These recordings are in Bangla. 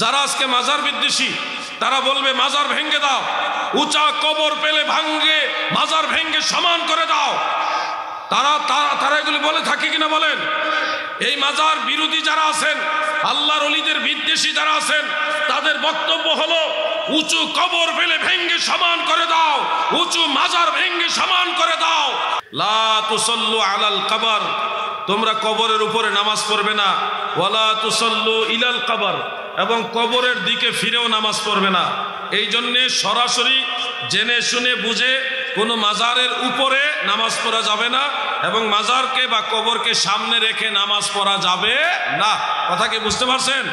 যারা আজকে মাজার বিদ্বেষী তারা বলবে মাজার ভেঙে দাও, উঁচা কবর পেলে ভাঙ্গে মাজার ভেঙে সমান করে দাও। তারা এগুলি বলে থাকে কিনা বলেন? এই মাজার বিরোধী যারা আছেন, আল্লাহর ওলিদের বিদ্বেষী যারা আছেন, তাদের বক্তব্য হলো উঁচু কবর পেলে ভেঙ্গে সমান করে দাও, উঁচু মাজার ভেঙ্গে সমান করে দাও। লা তুসাল্লু আলাল কবর, তোমরা কবরের উপরে নামাজ পড়বে না। ওয়ালা তুসাল্লু ইলাল কবর, এবং কবরের দিকে ফিরেও নামাজ পড়বে না। এই জন্যে সরাসরি জেনে শুনে বুঝে কোনো মাজারের উপরে নামাজ পড়া যাবে না, এবং মাজারকে বা কবরকে সামনে রেখে নামাজ পড়া যাবে না। কথা কি বুঝতে পারছেন?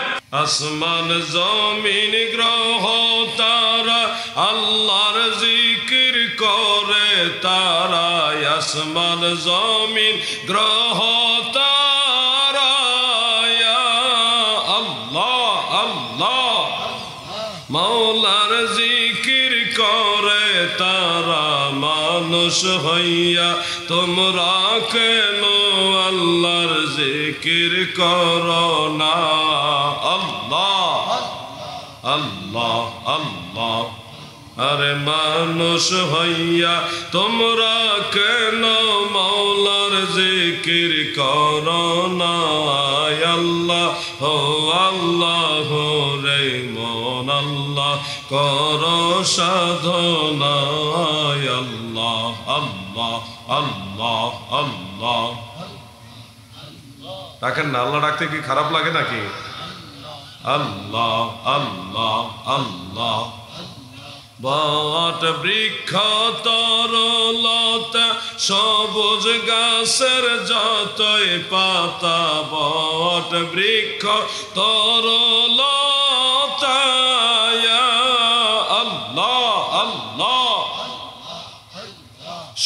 আসমান জমিন গ্রহ তারা আল্লাহর জিকির করে তারা, আসমান জমিন গ্রহ তারা আল্লাহ আল্লাহ মাওলার জিকির করে তারা। মানুষ হইয়া তোমরা কেন আল্লাহর জিকির করো না? আল্লাহ আল্লাহ আল্লাহ। আরে মানুষ হইয়া তোমরা কেন মাওলার জিকির করো না? আল্লাহ হো আল্লাহ রে মন আল্লাহ করো সাধনা। আল্লাহ আল্লাহ আল্লাহ আল্লাহ। ডাকেন না, আল্লাহ ডাকতে কি খারাপ লাগে নাকি? আল্লাহ আল্লাহ আল্লাহ। বট বৃক্ষ তরলতা সবুজ গাছের যতই পাতা, বট বৃক্ষ তরলতা আল্লাহ আল্লাহ।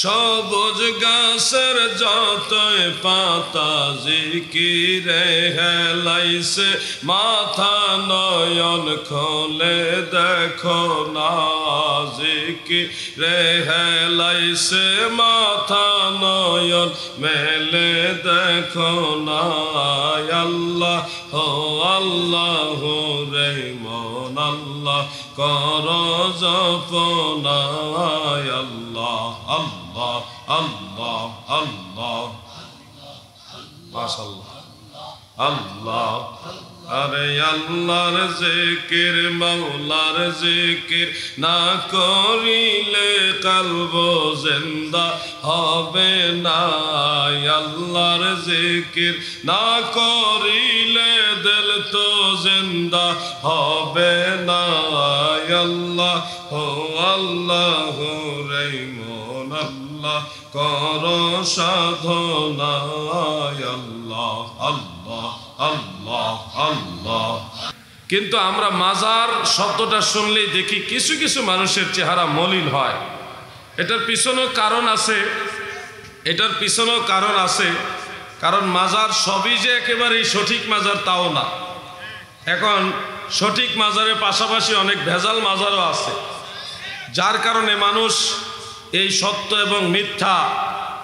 সবুজ গাছের যতই পাতা জিকিরে হেলাইছে মাথা, নয়ন খোলে দেখো না জিকিরে হেলাইছে মাথা, নয়ন মেলে দেখো না। আল্লাহ হো আল্লাহ রে মন আল্লাহ করো জপনা। আল্লাহ আল্লাহ আল্লাহ আল্লাহ মাশাআল্লাহ আল্লাহ। আরে আল্লাহর জিকির মাওলার জিকির না করিলে কলব জিন্দা হবে না। আল্লাহর জিকির না করিলে দিল তো জিন্দা হবে না। আল্লাহ হো আল্লাহ রে মন আল্লাহ করো সাধনা। আল্লাহ আল্লাহ আল্লাহ আল্লাহ। কিন্তু আমরা মাজার শব্দটা শুনলেই দেখি কিছু কিছু মানুষের চেহারা মলিন হয়। এটার পিছনেও কারণ আছে, এটার পিছনেও কারণ আছে। কারণ মাজার সবই যে একেবারেই সঠিক মাজার তাও না। এখন সঠিক মাজারের পাশাপাশি অনেক ভেজাল মাজারও আছে, যার কারণে মানুষ এই সত্য এবং মিথ্যা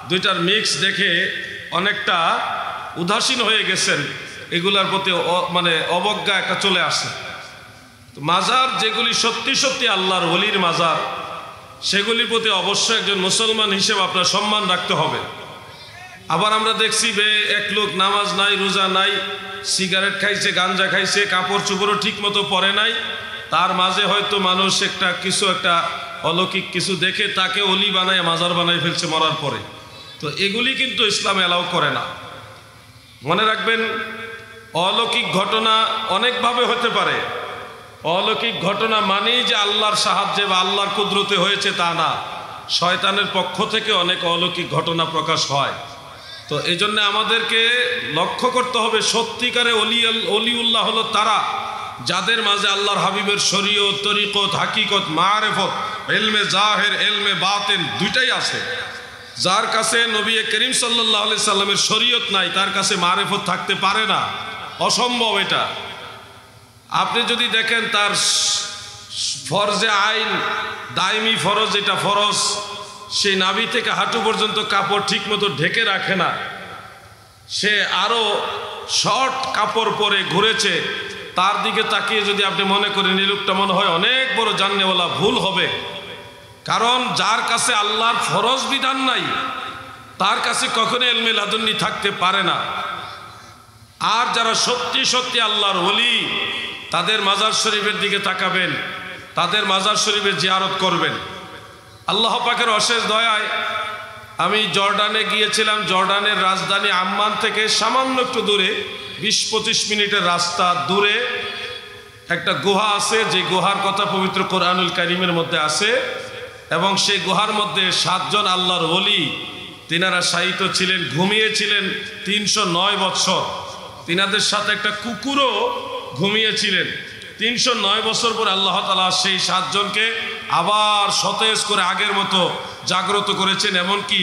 দুইটার মিক্স দেখে অনেকটা উদাসীন হয়ে গেছেন, এগুলার প্রতি মানে অবজ্ঞা একটা চলে আসে। মাজার যেগুলি সত্যি সত্যি আল্লাহর ওলির মাজার, সেগুলির প্রতি অবশ্যই একজন মুসলমান হিসেবে আপনার সম্মান রাখতে হবে। আবার আমরা দেখছি এক লোক নামাজ নাই, রোজা নাই, সিগারেট খাইছে, গাঞ্জা খাইছে, কাপড় চোপড়ও ঠিক মতো পরে নাই, তার মাঝে হয়তো মানুষ একটা অলৌকিক কিছু দেখে তাকে অলি বানায় মাজার বানায় ফেলছে মরার পরে। তো এগুলি কিন্তু ইসলাম এলাও করে না। মনে রাখবেন, অলৌকিক ঘটনা অনেকভাবে হতে পারে। অলৌকিক ঘটনা মানেই যে আল্লাহর সাহায্যে বা আল্লাহর কুদরতে হয়েছে তা না, শয়তানের পক্ষ থেকে অনেক অলৌকিক ঘটনা প্রকাশ হয়। তো এই জন্য আমাদেরকে লক্ষ্য করতে হবে, সত্যিকারে অলিউল্লাহ হলো তারা যাদের মাঝে আল্লাহর হাবিবের শরীয়ত, তরিকত, হাকিকত, মারেফত, ইলমে জাহির, ইলমে বাতিন দুইটাই আছে। যার কাছে নবী করিম সাল্লাল্লাহু আলাইহি সাল্লামের শরীয়ত নাই, তার কাছে মারেফত থাকতে পারে না, অসম্ভব এটা। আপনি যদি দেখেন তার ফরজে আইন, দায়মি ফরজ, যেটা ফরজ, সেই নাভি থেকে হাঁটু পর্যন্ত কাপড় ঠিক মতো ঢেকে রাখে না, সে আরো শর্ট কাপড় পরে ঘুরেছে, তার দিকে তাকিয়ে যদি আপনি মনে করেন এই লোকটা মনে হয় অনেক বড় জাননেওয়ালা, ভুল হবে। কারণ যার কাছে আল্লাহর ফরজ বিধান নাই তার কাছে কখনো ইলমে লাদুন্নি থাকতে পারে না। আর যারা সত্যি সত্যি আল্লাহর ওলি, তাদের মাজার শরীফের দিকে তাকাবেন, তাদের মাজার শরীফের জিয়ারত করবেন। আল্লাহ পাকের অশেষ দয়ায় আমি জর্ডানে গিয়েছিলাম। জর্ডানের রাজধানী আম্মান থেকে সামান্য একটু দূরে, 20-25 মিনিটের রাস্তা দূরে একটা গুহা আছে, যে গুহার কথা পবিত্র কোরআনুল কারীমের মধ্যে আছে। এবং সেই গুহার মধ্যে 7 জন আল্লাহর ওলি তিনারা শায়িত ছিলেন, ঘুমিয়েছিলেন 309 বছর। তিনাদের সাথে একটা কুকুরও ঘুমিয়েছিলেন। 309 বছর পর আল্লাহ তাআলা সেই 7 জনকে আবার সতেজ করে আগের মতো জাগ্রত করেছেন। এমনকি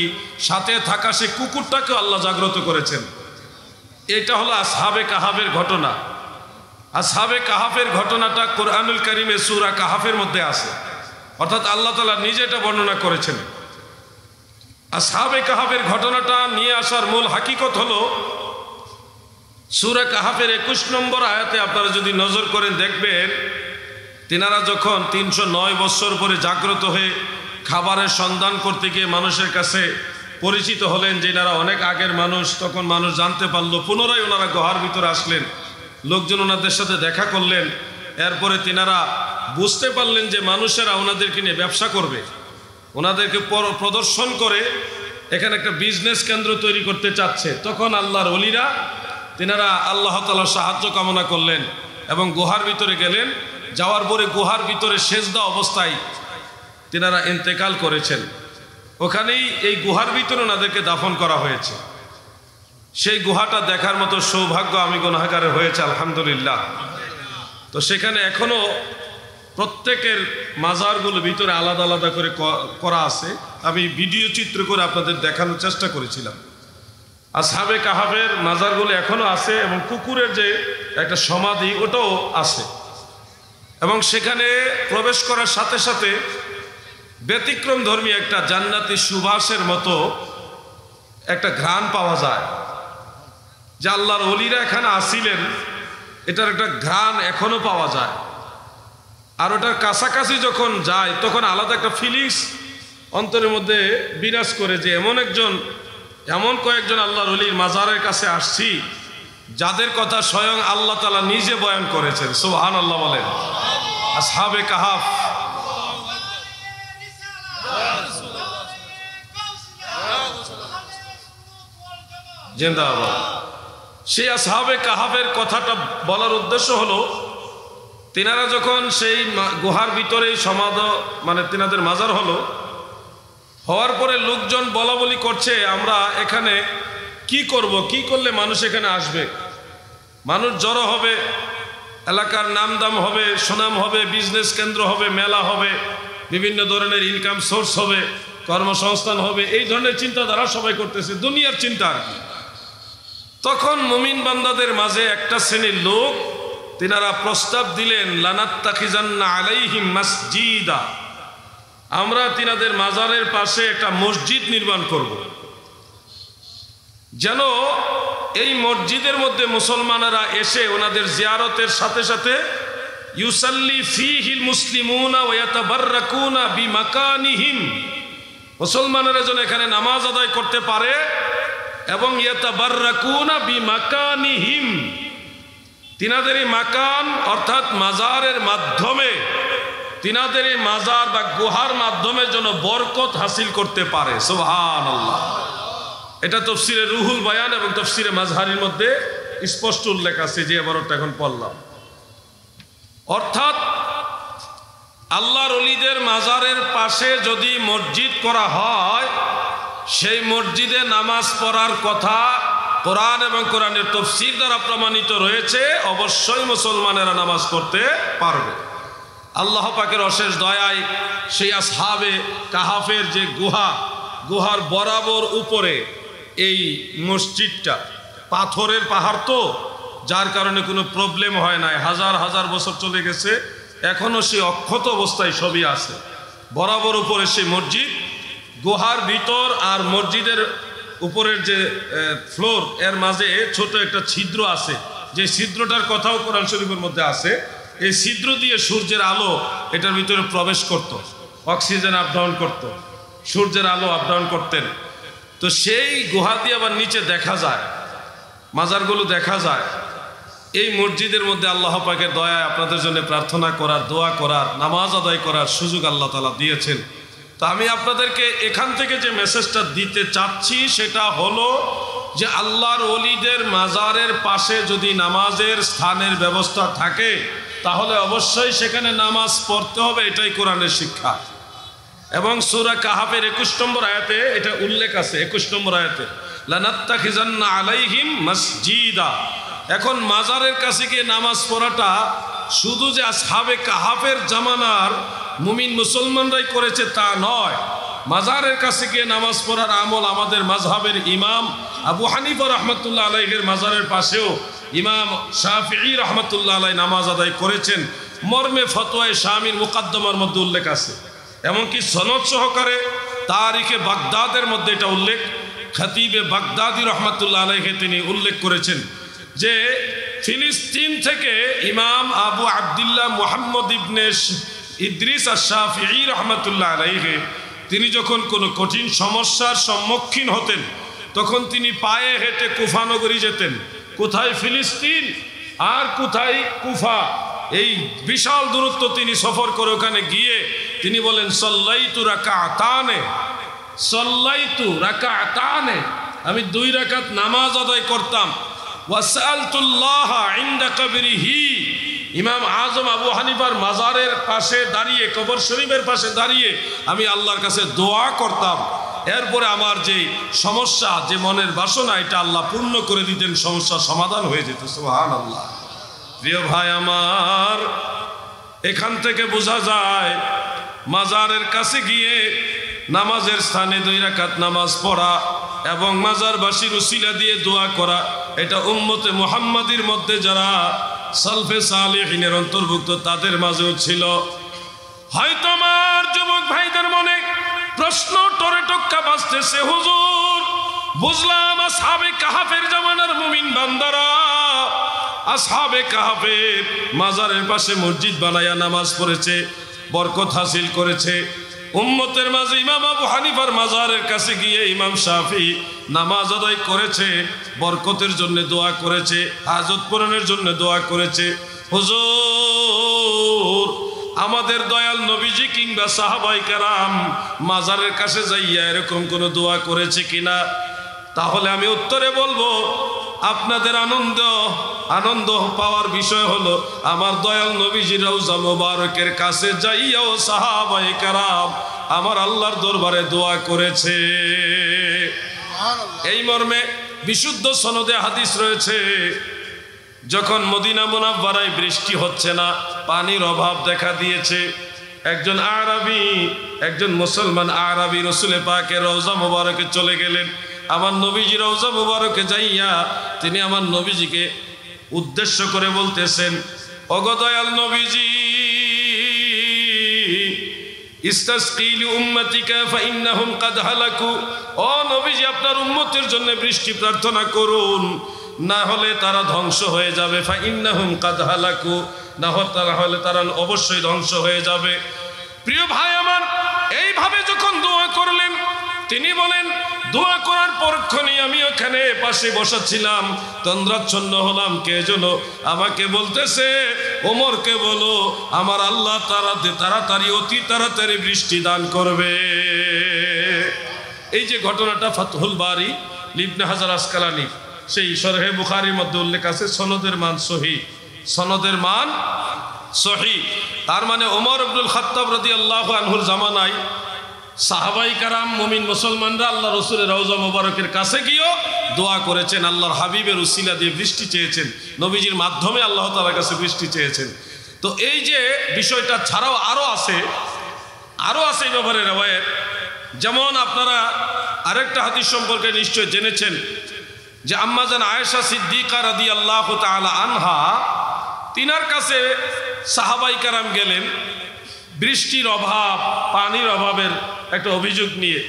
সাথে থাকা সেই কুকুরটাকেও আল্লাহ জাগ্রত করেছেন। এটা হলো আসহাবে কাহাফের ঘটনা। আসহাবে কাহাফের ঘটনাটা কোরআনুল কারীমে সূরা কাহাফের মধ্যে আছে, অর্থাৎ আল্লাহ তাআলা নিজে এটা বর্ণনা করেছেন। আসহাবে কাহাফের ঘটনাটা নিয়ে আসার মূল হাকিকত হলো সূরা কাহাফের 21 নম্বর আয়াতে আপনারা যদি নজর করেন দেখবেন, তিনারা যখন 309 বছর পরে জাগ্রত হয়ে খাবারের সন্ধান করতে গিয়ে মানুষের কাছে পরিচিত হলেন যে এনারা অনেক আগের মানুষ, তখন মানুষ জানতে পারলো। পুনরায় ওনারা গুহার ভিতরে আসলেন, লোকজন ওনাদের সাথে দেখা করলেন। এরপরে তিনারা বুঝতে পারলেন যে মানুষেরা ওনাদেরকে নিয়ে ব্যবসা করবে, ওনাদেরকে প্রদর্শন করে এখানে একটা বিজনেস কেন্দ্র তৈরি করতে চাচ্ছে। তখন আল্লাহর ওলিরা তিনারা আল্লাহ তাআলার সাহায্য কামনা করলেন এবং গুহার ভিতরে গেলেন। যাওয়ার পরে গুহার ভিতরে সেজদা অবস্থায় তিনারা ইন্তেকাল করেছেন। ওখানেই এই গুহার ভিতরে ওনাদেরকে দাফন করা হয়েছে। সেই গুহাটা দেখার মতো সৌভাগ্য আমি গুনাহগারের হয়েছে, আলহামদুলিল্লাহ। তো সেখানে এখনো প্রত্যেকের মাজারগুলো ভিতরে আলাদা আলাদা করে করা আছে। আমি ভিডিও চিত্র করে আপনাদের দেখানোর চেষ্টা করেছিলাম। আসহাবে কাহাফের মাজারগুলো এখনো আছে এবং কুকুরের যে একটা সমাধি ওটাও আছে। এবং সেখানে প্রবেশ করার সাথে সাথে ব্যতিক্রম ধর্মী একটা জান্নাতি সুবাসের মতো একটা ঘ্রাণ পাওয়া যায়। যে আল্লাহর ওলিরা এখানে আসিলেন, এটার একটা ঘ্রাণ এখনো পাওয়া যায়। আর ওটার কাছাকাছি যখন যায় তখন আলাদা একটা ফিলিংস অন্তরের মধ্যে বিরাজ করে যে এমন কয়েকজন আল্লাহর ওলির মাজারের কাছে আসছি যাদের কথা স্বয়ং আল্লাহ তাআলা নিজে বয়ান করেছেন। সুবহানাল্লাহ বলেন। আসহাবে কাহাফ, জিন্দাবাদ। সেই আসহাবে কাহাফের কথাটা বলার উদ্দেশ্য হলো, তিনারা যখন সেই গুহার ভিতরেই তিনাদের মাজার হওয়ার পরে লোকজন বলা বলি করছে, আমরা এখানে কি করব, কি করলে মানুষ এখানে আসবে, মানুষ জড়ো হবে, এলাকার নামদাম হবে, সুনাম হবে, বিজনেস কেন্দ্র হবে, মেলা হবে, বিভিন্ন ধরনের ইনকাম সোর্স হবে, কর্মসংস্থান হবে, এই ধরনের চিন্তাধারা সবাই করতেছে, দুনিয়ার চিন্তা আর কি। তখন মুমিন বান্দাদের মাঝে একটা শ্রেণীর লোক তিনারা প্রস্তাব দিলেন, লানাত্তাখিজান্না আলাইহিম মাসজিদা, আমরা তিনাদের মাজারের পাশে একটা মসজিদ নির্মাণ করব, যেন এই মসজিদের মধ্যে মুসলমানেরা এসে ওনাদের জিয়ারতের সাথে সাথে ইউসাল্লি ফীহিল মুসলিমুনা ওয়া ইয়াতাবাররাকুনা বিমাকানিহিম, মুসলমানেরা যেন এখানে নামাজ আদায় করতে পারে এবং ইয়াতাবাররাকুনা বিমাকানিহিম, তিনাদের এই মাকান অর্থাৎ মাজারের মাধ্যমে, তিনাদের এই মাজার বা গুহার মাধ্যমে যেন বরকত হাসিল করতে পারে। সুবহানাল্লাহ। এটা তাফসীরে রুহুল বায়ান এবং তাফসীরে মাজহারির মধ্যে স্পষ্ট উল্লেখ আছে, যে এবারটা এখন পড়লাম। অর্থাৎ আল্লাহর ওলিদের মাজারের পাশে যদি মসজিদ করা হয়, সেই মসজিদে নামাজ পড়ার কথা কোরআন এবং কোরআনের তাফসীর দ্বারা প্রমাণিত রয়েছে, অবশ্যই মুসলমানেরা নামাজ পড়তে পারবে। আল্লাহ পাকের অশেষ দয়ায় সেই আসহাবে কাহাফের যে গুহার বরাবর উপরে এই মসজিদটা, পাথরের পাহাড় তো, যার কারণে কোনো প্রবলেম হয় নাই, হাজার হাজার বছর চলে গেছে, এখনো সেই অক্ষত অবস্থায় সবই আছে। বরাবর উপরে সেই মসজিদ, গুহার ভিতর আর মসজিদের উপরের যে ফ্লোর, এর মাঝে ছোট একটা ছিদ্র আছে, যে ছিদ্রটার কথাও কোরআন শরীফের মধ্যে আছে, এই ছিদ্র দিয়ে সূর্যের আলো এটার ভিতরে প্রবেশ করত, অক্সিজেন আপ ডাউন করত, সূর্যের আলো আপ ডাউন করতেন। তো সেই গুহা দিয়ে আবার নিচে দেখা যায়, মাজারগুলো দেখা যায়। এই মসজিদের মধ্যে আল্লাহ পাকের দয়ায় আপনাদের জন্য প্রার্থনা করার, দোয়া করার, নামাজ আদায় করার সুযোগ আল্লাহ তাআলা দিয়েছেন। তো আমি আপনাদেরকে এখান থেকে যে মেসেজটা দিতে চাচ্ছি সেটা হলো যে আল্লাহর ওলিদের মাজারের পাশে যদি নামাজের স্থানের ব্যবস্থা থাকে তাহলে অবশ্যই সেখানে নামাজ পড়তে হবে, এটাই কোরআনের শিক্ষা। এবং সূরা কাহাফের 21 নম্বর আয়াতে এটা উল্লেখ আছে, 21 নম্বর আয়াতে লানাত্তাখিজান্না আলাইহিম মসজিদা। এখন মাজারের কাছে গিয়ে নামাজ পড়াটা শুধু যে আসহাবে কাহাফের জামানার মুমিন মুসলমানরাই করেছে তা নয়, মাজারের কাছে গিয়ে নামাজ পড়ার আমল আমাদের মাযহাবের ইমাম আবু হানিফা রাহমাতুল্লাহ আলাইহির মাজারের পাশেও ইমাম শাফিঈ রাহমাতুল্লাহ আলাইহি নামাজ আদায় করেছেন, মর্মে ফতোয়ায়ে শামির মুকদ্দমার মধ্যে উল্লেখ আছে। এমনকি সনদ সহকারে তারিখে বাগদাদের মধ্যে এটা উল্লেখ, খতিবে বাগদাদি রহমাতুল্লাহ আলাইহি তিনি উল্লেখ করেছেন যে ফিলিস্তিন থেকে ইমাম আবু আব্দুল্লাহ মুহাম্মদ ইবনে ইদ্রিস আশ-শাফিঈ রাহমাতুল্লাহ আলাইহি তিনি যখন কোনো কঠিন সমস্যার সম্মুখীন হতেন তখন তিনি পায়ে হেঁটে কুফা নগরী যেতেন। কোথায় ফিলিস্তিন আর কোথায় কুফা, এই বিশাল দূরত্ব তিনি সফর করে ওখানে গিয়ে তিনি বলেন সাল্লাইতু রাকাতানে, সাল্লাইতু রাকাতানে, আমি 2 রাকাত নামাজ আদায় করতাম। ওয়াসালতুল্লাহ ইনদা কবরিহি, ইমাম আজম আবু হানিফার মাজারের পাশে দাঁড়িয়ে, কবর শরীফের পাশে দাঁড়িয়ে আমি আল্লাহর কাছে দোয়া করতাম। এরপরে আমার যে সমস্যা, যে মনের বাসনা, এটা আল্লাহ পূর্ণ করে দিতেন, সমস্যা সমাধান হয়ে যেত। সুবহানাল্লাহ। প্রিয় ভাই আমার, এখান থেকে বোঝা যায় মাজারের কাছে গিয়ে নামাজের স্থানে 2 রাকাত নামাজ পড়া এবং মাজারবাসীর উসিলা দিয়ে দোয়া করা, এটা উম্মতে মুহাম্মাদির মধ্যে যারা সালফে সালেহিনের অন্তর্ভুক্ত তাদের মাঝেও ছিল। হয়তো আমার যুবক ভাইদের মনে প্রশ্ন টরে টক্কা বাজতেছে, হুজুর বুঝলাম আসহাবে কাহাফের জামানার মুমিন বান্দারা আসহাবে কাহাফের মাজারের পাশে মসজিদ বানায়া নামাজ পড়েছে, বরকত হাসিল করেছে। উম্মতের মাঝে ইমাম আবু হানিফার মাজারের কাছে গিয়ে ইমাম শাফি নামাজ আদায় করেছে, বরকতের জন্য দোয়া করেছে, হাজত পূরণের জন্য দোয়া করেছে। হুজুর আমাদের দয়াল নবীজি কিংবা সাহাবায়ে কেরাম মাজারের কাছে যাইয়া এরকম কোনো দোয়া করেছে কিনা? তাহলে আমি উত্তরে বলবো আপনাদের আনন্দ পাওয়ার বিষয় হলো আমার দয়াল নবীজির রওজা মোবারকের কাছে যাইয়াও সাহাবায়ে কেরাম আমার আল্লাহর দরবারে দোয়া করেছে। এই মর্মে বিশুদ্ধ সনদে হাদিস রয়েছে, যখন মদিনা মুনাওয়ারায় বৃষ্টি হচ্ছে না, পানির অভাব দেখা দিয়েছে, একজন আরবি, একজন মুসলমান আরবি রসুলে পাকের রওজা মোবারকে চলে গেলেন। আমার নবীজি রওজা মুবারকে যাইয়া তিনি আমার নবীজিকে উদ্দেশ্য করে বলতেছেন, ওগো দয়াল নবীজি, ইস্তাসকিল উম্মতিকা ফাইন্নাহুম কাদ হালাকু, ও নবীজি আপনার উম্মতের জন্য বৃষ্টি প্রার্থনা করুন, না হলে তারা ধ্বংস হয়ে যাবে। ফাইন্নাহুম কাদ হালাকু, না হলে তারা অবশ্যই ধ্বংস হয়ে যাবে। প্রিয় ভাই আমার, এইভাবে যখন দোয়া করলেন তিনি বলেন, দোয়া করার পরক্ষণেই আমি ওখানে পাশে বসাচ্ছিলাম, তন্দ্রাচ্ছন্ন হলাম। কে যেন আমাকে বলতেছে, ওমরকে বলো আমার আল্লাহ তাড়াতাড়ি অতি তাড়াতাড়ি বৃষ্টি দান করবে। এই যে ঘটনাটা ফাতহুল বারি ইবনে হাজার আসকালানি সেই শরহে বুখারীর মধ্যে উল্লেখ আছে, সনদের মান সহি, সনদের মান সহি। তার মানে ওমর ইবনুল খাত্তাব রাদিয়াল্লাহু আনহুর জামানায় সাহাবাই কারাম মুমিন মুসলমানরা আল্লাহ রসুলের রওজা মোবারকের কাছে গিয়েও দোয়া করেছেন, আল্লাহর হাবিবের উসিলা দিয়ে বৃষ্টি চেয়েছেন, নবীজির মাধ্যমে আল্লাহ তাআলার কাছে বৃষ্টি চেয়েছেন। তো এই যে বিষয়টা ছাড়াও আরও আছে এই ব্যাপারে রিওয়ায়াত। যেমন আপনারা আরেকটা হাদিস সম্পর্কে নিশ্চয় জেনেছেন যে আম্মাজান আয়েশা সিদ্দিকা রাদিয়াল্লাহু তাআলা আনহা, তিনার কাছে সাহাবাই কারাম গেলেন বৃষ্টির অভাব, পানির অভাবের একটা অভিযোগ নিয়ে।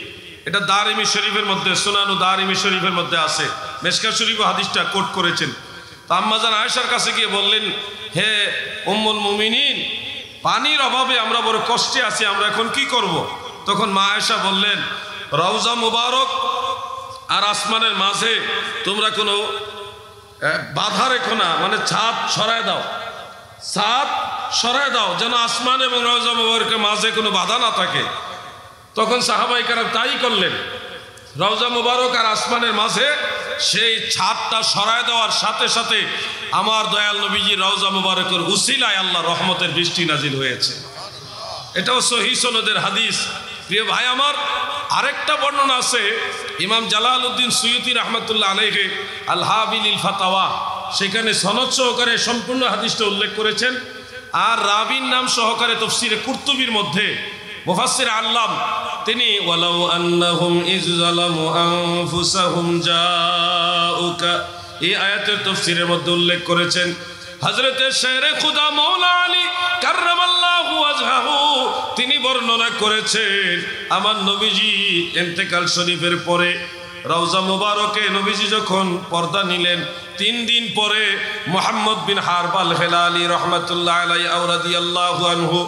এটা দারিমি শরীফের মধ্যে, সুনানু দারিমি শরীফের মধ্যে আছে, মেশকাত শরীফ হাদিসটা কোট করেছেন। তা আম্মাজান আয়েশার কাছে গিয়ে বললেন, হে উম্মুল মুমিনিন, পানির অভাবে আমরা বড় কষ্টে আছি, আমরা এখন কি করব? তখন মা আয়েশা বললেন, রওজা মুবারক আর আসমানের মাঝে তোমরা কোনো বাধা রেখো না, মানে ছাদ সরায় দাও, ছাদ সরায় দাও, যেন আসমান এবং রওজা মুবারকের মাঝে কোনো বাধা না থাকে। তখন সাহাবায়ে কেরাম তাই করলেন। রওজা মুবারক আর আসমানের মাঝে সেই ছাদটা সরায় দেওয়ার সাথে সাথে আমার দয়াল নবীজি রওজা মুবারকের উসিলায় আল্লাহ রহমতের বৃষ্টি নাজিল হয়েছে। এটাও সহিহ সনদের হাদিস। প্রিয় ভাই আমার, আরেকটা বর্ণনা আছে, ইমাম জালালউদ্দিন সুয়ুতি রাহমাতুল্লাহ আলাইহি আল হাবিলিল ফাতাওয়া, সেখানে সনদ সহকারে সম্পূর্ণ হাদিসটা উল্লেখ করেছেন। আর রাবির নাম সহকারে তাফসীরে কুরতুবির মধ্যে মুফাসসির আল্লাম তিনি ওয়ালাউ আন্নাহুম ইয যালামু আনফুসাহুম জাউকা, এই আয়াতের তাফসীরের মধ্যে উল্লেখ করেছেন হযরতে শেরে খুদা মাওলা আলী কাররামাল্লাহু ওয়াজহাহু, তিনি বর্ণনা করেছেন আমার নবীজি ইন্তেকাল শরীফের পরে রওজা মুবারকে নবীজি যখন পর্দা নিলেন, 3 দিন পরে মুহাম্মদ বিন হারব আল হিলালি রাহমাতুল্লাহ আলাইহি আও রাদিয়াল্লাহু আনহু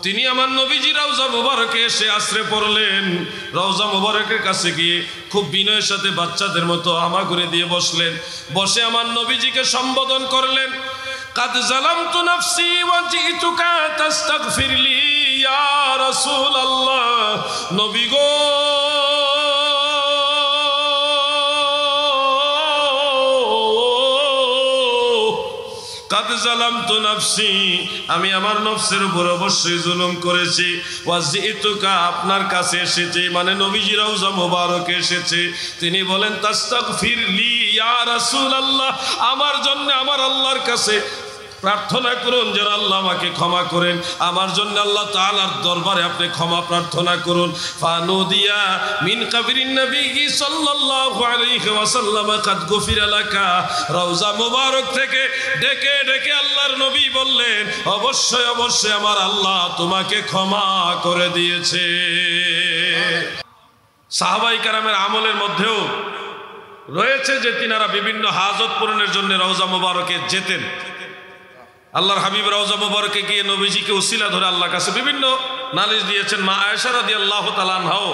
তিনি আমার নবীজি রওজা মুবারকে এসে আশ্রয় পড়লেন। রওজা মুবারকের কাছে গিয়ে খুব বিনয়ের সাথে বাচ্চাদের মতো হামাগুড়ি দিয়ে বসলেন। বসে আমার নবীজিকে সম্বোধন করলেন, কাদ জালামতু নাফসি ওয়া জিতুকা তাস্তাগফিরলি ইয়া রাসূলুল্লাহ। নবী গো, কাদ জালামতু নাফসি, আমি আমার নফসের উপর অবশ্যই জুলুম করেছি। ওয়া জিতুকা, আপনার কাছে এসেছি, মানে নবীজি রওজা মুবারকে এসেছে। তিনি বলেন তাস্তাগফিরলি ইয়া রাসূলুল্লাহ, আমার জন্য আমার আল্লাহর কাছে প্রার্থনা করুন যেন আল্লাহ আমাকে ক্ষমা করেন, আমার জন্য আল্লাহ তাআলার দরবারে আপনি ক্ষমা প্রার্থনা করুন। ফানুদিয়া মিন কাবরিন নবী সাল্লাল্লাহু আলাইহি ওয়াসাল্লাম কাদ গফিরা লাকা, রওজা মুবারক থেকে ডেকে ডেকে আল্লাহর নবী বললেন, অবশ্যই অবশ্যই আমার আল্লাহ তোমাকে ক্ষমা করে দিয়েছে। সাহাবায়ে কেরামের আমলের মধ্যেও রয়েছে যে তিনারা বিভিন্ন হাজত পূরণের জন্য রওজা মুবারকে যেতেন। আল্লাহর হাবিব রওজা মুবারকে গিয়ে নবীজিকে উসিলা ধরে আল্লাহর কাছে বিভিন্ন নালিশ দিয়েছেন। মা আয়েশা রাদিয়াল্লাহু তাআলা আনহাও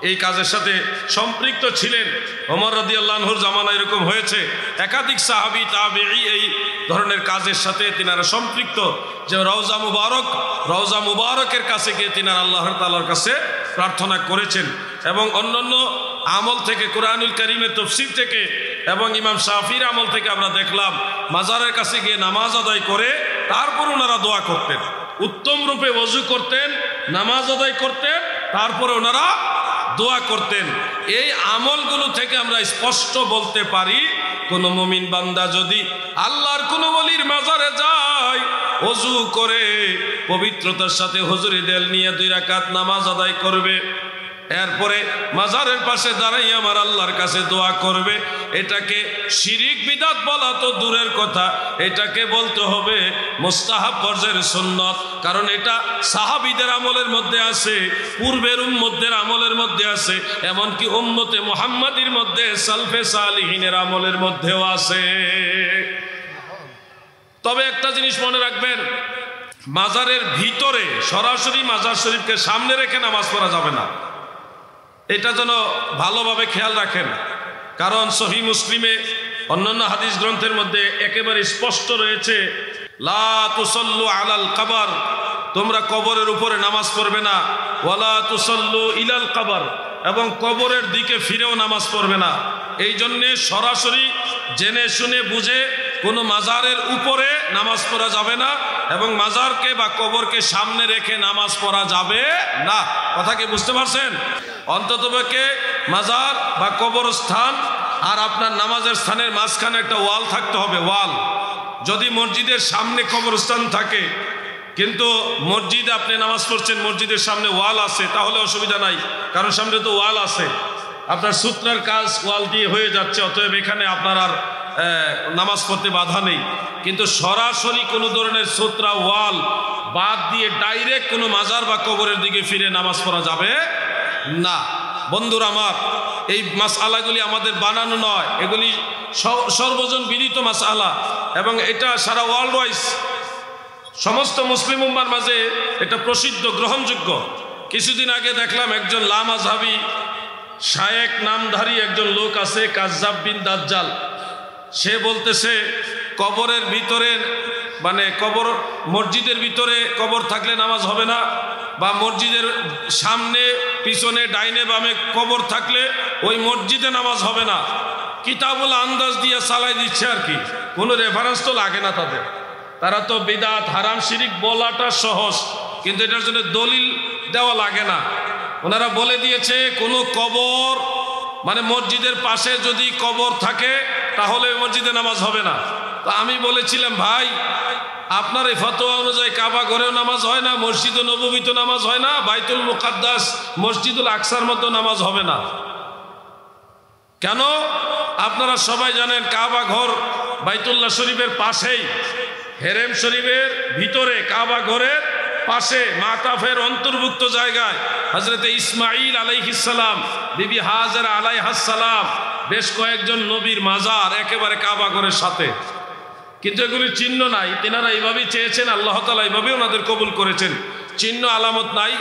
এই কাজের সাথে সম্পৃক্ত ছিলেন। ওমর রাদিয়াল্লাহু আনহুর জামানায় এরকম হয়েছে, একাধিক সাহাবী তাবেঈ এই ধরনের কাজের সাথে তিনারা সম্পৃক্ত, যে রওজা মুবারকের কাছে গিয়ে তিনারা আল্লাহ তাআলার কাছে প্রার্থনা করেছেন। এবং অন্যান্য আমল থেকে, কুরআনুল কারীমের তাফসীর থেকে এবং ইমাম শাফির আমল থেকে আমরা দেখলাম মাজারের কাছে গিয়ে নামাজ আদায় করে তারপর ওনারা দোয়া করতেন, উত্তম রূপে ওযু করতেন, নামাজ আদায় করতেন, তারপরে ওনারা দোয়া করতেন। এই আমলগুলো থেকে আমরা স্পষ্ট বলতে পারি, কোন মুমিন বান্দা যদি আল্লাহর কোন ওলির মাজারে যায়, ওযু করে পবিত্রতার সাথে হুজুরি দেল নিয়ে 2 রাকাত নামাজ আদায় করবে, এরপরে মাজারের পাশে দাঁড়াই আমার আল্লাহর কাছে দোয়া করবে, এটাকে শিরিক বিদআত বলা তো দূরের কথা, এটাকে বলতে হবে মুস্তাহাব পর্যায়ের সুন্নত। কারণ এটা সাহাবীদের আমলের মধ্যে আছে, পূর্বের উম্মতদের আমলের মধ্যে আছে, এমনকি উম্মতে মুহাম্মাদির মধ্যে সালফে সালিহিনের আমলের মধ্যেও আছে। তবে একটা জিনিস মনে রাখবেন, মাজারের ভিতরে সরাসরি মাজার শরীফকে সামনে রেখে নামাজ পড়া যাবে না, এটা যেন ভালোভাবে খেয়াল রাখেন। কারণ সহিহ মুসলিমে অন্যান্য হাদিস গ্রন্থের মধ্যে একেবারে স্পষ্ট রয়েছে, লা তুসাল্লু আলাল কবর, তোমরা কবরের উপরে নামাজ পড়বে না, ওয়ালা তুসাল্লু ইলাল কবর, এবং কবরের দিকে ফিরেও নামাজ পড়বে না। এই জন্যে সরাসরি জেনে শুনে বুঝে কোনো মাজারের উপরে নামাজ পড়া যাবে না, এবং মাজারকে বা কবরকে সামনে রেখে নামাজ পড়া যাবে না। কথা কি বুঝতে পারছেন? অন্ততপক্ষে মাজার বা কবরস্থান আর আপনার নামাজের স্থানের মাঝখানে একটা ওয়াল থাকতে হবে, ওয়াল। যদি মসজিদের সামনে কবরস্থান থাকে কিন্তু মসজিদে আপনি নামাজ পড়ছেন, মসজিদের সামনে ওয়াল আছে, তাহলে অসুবিধা নাই, কারণ সামনে তো ওয়াল আছে, আপনার সূত্রার কাজ ওয়াল দিয়ে হয়ে যাচ্ছে, অতএব এখানে আপনার আর নামাজ পড়তে বাধা নেই। কিন্তু সরাসরি কোনো ধরনের সূত্রা ওয়াল বাদ দিয়ে ডাইরেক্ট কোনো মাজার বা কবরের দিকে ফিরে নামাজ পড়া যাবে না। বন্ধুরা আমার, এই মাসআলাগুলি আমাদের বানানো নয়, এগুলি সর্বজন বিদিত মাসআলা, এবং এটা সারা ওয়ার্ল্ড ওয়াইজ সমস্ত মুসলিম উম্মার মাঝে এটা প্রসিদ্ধ, গ্রহণযোগ্য। কিছুদিন আগে দেখলাম একজন লামাযহাবী শায়েখ নামধারী একজন লোক আছে, কাজ্জাব বিন দাজ্জাল। সে বলতেছে কবরের ভিতরে, মানে কবর, মসজিদের ভিতরে কবর থাকলে নামাজ হবে না, বা মসজিদের সামনে পিছনে ডাইনে বামে কবর থাকলে ওই মসজিদে নামাজ হবে না। কিতাবুল আন্দাজ দিয়ে চালাই দিচ্ছে আর কি, কোনো রেফারেন্স তো লাগে না তাদের। তারা তো বিদআত হারাম শিরিক বলাটা সহজ, কিন্তু এটার জন্য দলিল দেওয়া লাগে না। ওনারা বলে দিয়েছে কোনো কবর, মানে মসজিদের পাশে যদি কবর থাকে তাহলে ওই মসজিদে নামাজ হবে না। তো আমি বলেছিলাম, ভাই আপনার এই ফতোয়া অনুযায়ী কাবা ঘরেও নামাজ হয় না, মসজিদে নববীতে নামাজ হয় না, বাইতুল মুকাদ্দাস মসজিদুল আকসার মধ্যে নামাজ হবে না কেন? আপনারা সবাই জানেন কাবা ঘর বাইতুল্লাহ শরীফের পাশেই, হেরেম শরীফের ভিতরে কাবা ঘরের পাশে মাতাফের অন্তর্ভুক্ত জায়গায় হযরতে ইসমাঈল আলাইহিস সালাম, বিবি হাজেরা আলাইহাস সালাম, বেশ কয়েকজন নবীর মাজার একেবারে কাবা ঘরের সাথে। কিন্তু এগুলির চিহ্ন নাই, তেনারা এইভাবেই চেয়েছেন, আল্লাহ তাআলা এইভাবে ওনাদের কবুল করেছেন। চিহ্ন আলামত নাই,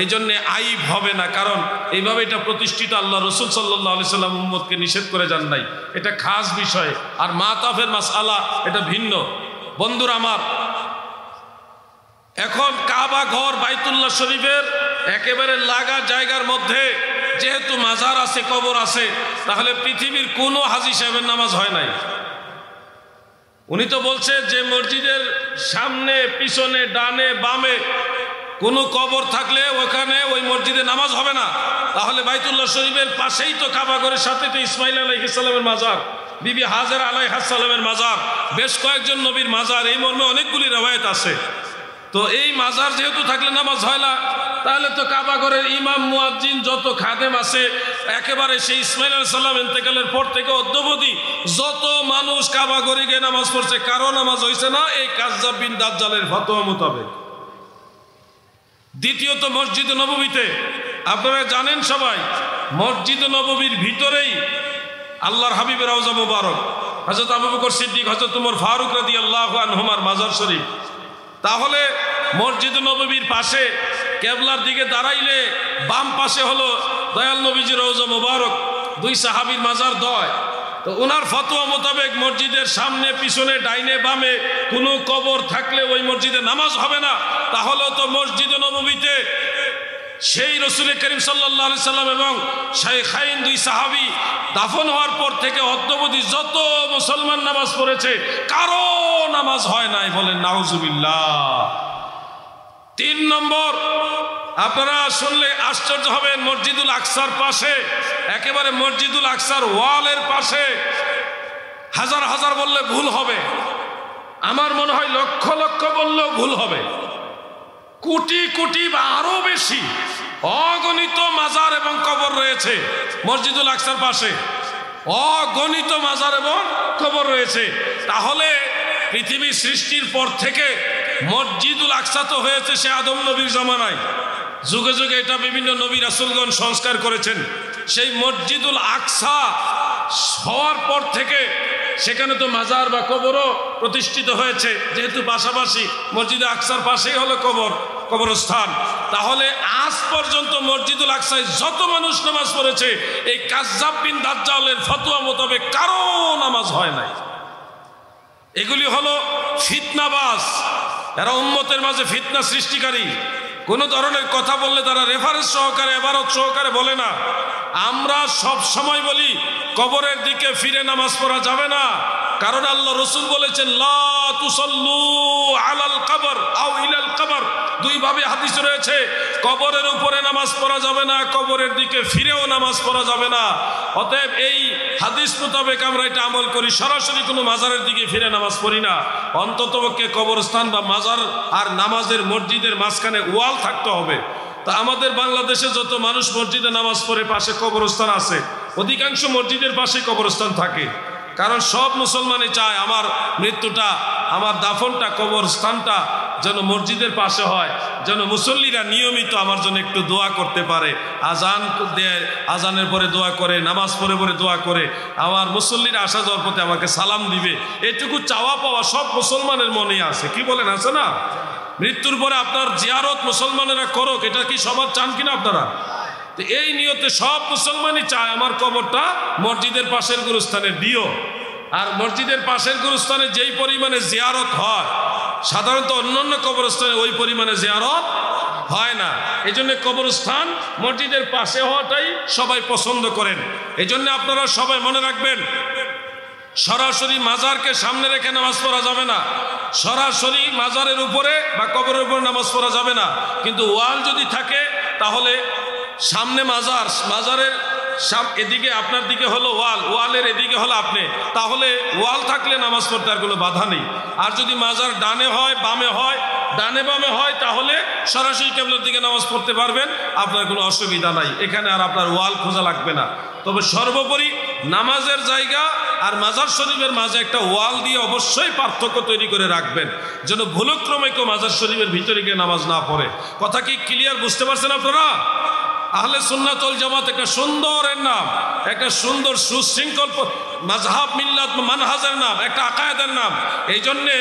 এই জন্যে আইব হবে না, কারণ এইভাবে এটা প্রতিষ্ঠিত। আল্লাহ রসুল সাল্লাল্লাহু আলাইহি সাল্লাম উম্মতকে নিষেধ করে যান নাই, এটা খাস বিষয়। আর মাতাফের মাসআলা এটা ভিন্ন। বন্ধুরা আমার, এখন কাবা ঘর বাইতুল্লাহ শরীফের একেবারে লাগা জায়গার মধ্যে যেহেতু মাজার আছে, কবর আছে, তাহলে পৃথিবীর কোনো হাজী সাহেবের নামাজ হয় নাই। উনি তো বলছে যে মসজিদের সামনে পিছনে ডানে বামে কোনো কবর থাকলে ওখানে ওই মসজিদে নামাজ হবে না। তাহলে বাইতুল্লাহ শরীফের পাশেই তো কাবা ঘরের সাথে তো ইসমাঈল আলাইহিস সালামের মাজার, বিবি হাজেরা আলাইহাস সালামের মাজার, বেশ কয়েকজন নবীর মাজার, এই মর্মে অনেকগুলি রওয়ায়াত আছে। তো এই মাজার যেহেতু থাকলে নামাজ হয় না, তাহলে তো কাবা ঘরের ইমাম মুয়াজ্জিন যত খাদেম আছে, একেবারে সেই ইসমাঈল আলাইহিস সালাম ইন্তেকালের পর থেকে অদ্যাবধি যত মানুষ কাবা ঘরে গিয়ে নামাজ পড়ছে, কারো নামাজ হয়েছে না এই কাজ্জাব বিন দাজ্জালের ফতোয়া মোতাবেক। দ্বিতীয়ত, মসজিদ নববীতে আপনারা জানেন সবাই, মসজিদ নববীর ভিতরেই আল্লাহর হাবিবের রওজা মুবারক, হযরত আবু বকর সিদ্দিক, হযরত ওমর ফারুক রাদিয়াল্লাহু আনহুমার মাজার শরীফ। তাহলে মসজিদ নববীর পাশে কেবলার দিকে দাঁড়াইলে বাম পাশে হলো দয়াল নবীজির রওজা মুবারক, দুই সাহাবীর মাজার দয়। তো ওনার ফতোয়া মোতাবেক মসজিদের সামনে পিছনে ডাইনে বামে কোনো কবর থাকলে ওই মসজিদে নামাজ হবে না। তাহলে তো মসজিদ নববীতে সেই রাসূল করিম সাল্লাল্লাহু আলাইহি সাল্লাম এবং শাইখাইন দুই সাহাবী দাফন হওয়ার পর থেকে অদ্যাবধি যত মুসলমান নামাজ পড়েছে, কারো নামাজ হয় নাই, বলেন নাউজুবিল্লাহ। 3 নম্বর, আপনারা শুনলে আশ্চর্য হবেন, মসজিদুল আকসার পাশে, একেবারে মসজিদুল আকসার ওয়ালের পাশে, হাজার হাজার বললে ভুল হবে, আমার মনে হয় লক্ষ লক্ষ বললেও ভুল হবে, কোটি কোটি বা আরো বেশি অগণিত মাজার এবং কবর রয়েছে মসজিদুল আকসার পাশে, অগণিত মাজার এবং কবর রয়েছে। তাহলে পৃথিবী সৃষ্টির পর থেকে মসজিদুল আকসা তো হয়েছে সে আদম নবীর জামানায়, যুগে যুগে এটা বিভিন্ন নবী রাসূলগণ সংস্কার করেছেন। সেই মসজিদুল আকসা হওয়ার পর থেকে সেখানে তো মাজার বা কবরও প্রতিষ্ঠিত হয়েছে, যেহেতু পাশাপাশি মসজিদে আকসার পাশেই হলো কবরস্থান। তাহলে আজ পর্যন্ত মসজিদুল আকসায় যত মানুষ নামাজ পড়েছে, এই কাজ্জাব বিন দাজ্জালের ফতোয়া মোতাবেক কারো নামাজ হয় নাই। এগুলি হলো ফিতনাবাজ, এরা উম্মতের মাঝে ফিতনা সৃষ্টিকারী। কোনো ধরনের কথা বললে তারা রেফারেন্স সহকারে, এবারত সহকারে বলে না। আমরা সব সময় বলি কবরের দিকে ফিরে নামাজ পড়া যাবে না, কারণ আল্লাহ রসুল বলেছেন লা তুসাল্লু আলাল কবর আও ইলাল কবর, দুইভাবে হাদিস রয়েছে, কবরের উপরে নামাজ পড়া যাবে না, কবরের দিকে ফিরেও নামাজ পড়া যাবে না। অতএব এই হাদিস মোতাবেক আমরা এটা আমল করি, সরাসরি কোনো মাজারের দিকে ফিরে নামাজ পড়ি না। অন্ততপক্ষে কবরস্থান বা মাজার আর নামাজের মসজিদের মাঝখানে ওয়াল থাকতে হবে। তা আমাদের বাংলাদেশে যত মানুষ মসজিদে নামাজ পড়ে পাশে কবরস্থান আছে, অধিকাংশ মসজিদের পাশে কবরস্থান থাকে, কারণ সব মুসলমানই চায় আমার মৃত্যুটা, আমার দাফনটা কবরস্থানটা যেন মসজিদের পাশে হয়, যেন মুসল্লিরা নিয়মিত আমার জন্য একটু দোয়া করতে পারে। আজান দেয়, আজানের পরে দোয়া করে, নামাজ পড়ে পরে দোয়া করে, আমার মুসল্লিরা আসা যাওয়ার পথে আমাকে সালাম দিবে, এটুকু চাওয়া পাওয়া সব মুসলমানের মনে আছে। কি বলেন, আছে না? মৃত্যুর পরে আপনার জিয়ারত মুসলমানেরা করুক, এটা কি সবার চান কিনা আপনারা? তো এই নিয়তে সব মুসলমানই চায় আমার কবরটা মসজিদের পাশের গুরুস্থানে দিও। আর মসজিদের পাশের গুরুস্থানে যেই পরিমাণে জিয়ারত হয়, সাধারণত অন্যান্য কবরস্থানে ওই পরিমাণে জিয়ারত হয় না। এই জন্য কবরস্থান মসজিদের পাশে হওয়াটাই সবাই পছন্দ করেন। এই জন্য আপনারা সবাই মনে রাখবেন, সরাসরি মাজারকে সামনে রেখে নামাজ পড়া যাবে না, সরাসরি মাজারের উপরে বা কবরের উপরে নামাজ পড়া যাবে না। কিন্তু ওয়াল যদি থাকে তাহলে সামনে মাজার, মাজারের এদিকে আপনার দিকে হলো ওয়াল, ওয়ালের এদিকে হলো আপনি, তাহলে ওয়াল থাকলে নামাজ পড়তে আর কোনো বাধা নেই। আর যদি মাজার ডানে হয় বামে হয়, ডানে বামে হয়, তাহলে সরাসরি কিবলার দিকে নামাজ পড়তে পারবেন, আপনার কোনো অসুবিধা নাই, এখানে আর আপনার ওয়াল খোঁজা লাগবে না। তবে সর্বোপরি নামাজের জায়গা আর মাজার শরীফের মাঝে একটা ওয়াল দিয়ে অবশ্যই পার্থক্য তৈরি করে রাখবেন, যেন ভুলক্রমে কেউ মাজার শরীফের ভিতরে গিয়ে নামাজ না পড়ে। কথা কি ক্লিয়ার, বুঝতে পারছেন আপনারা? আহলে সুন্নাত ওয়াল জামাত একটা সুন্দরের নাম, একটা সুন্দর সুশৃঙ্খল মাযহাব মিল্লাত মানহাজের নাম, একটা আকায়েদের নাম। এই জন্যে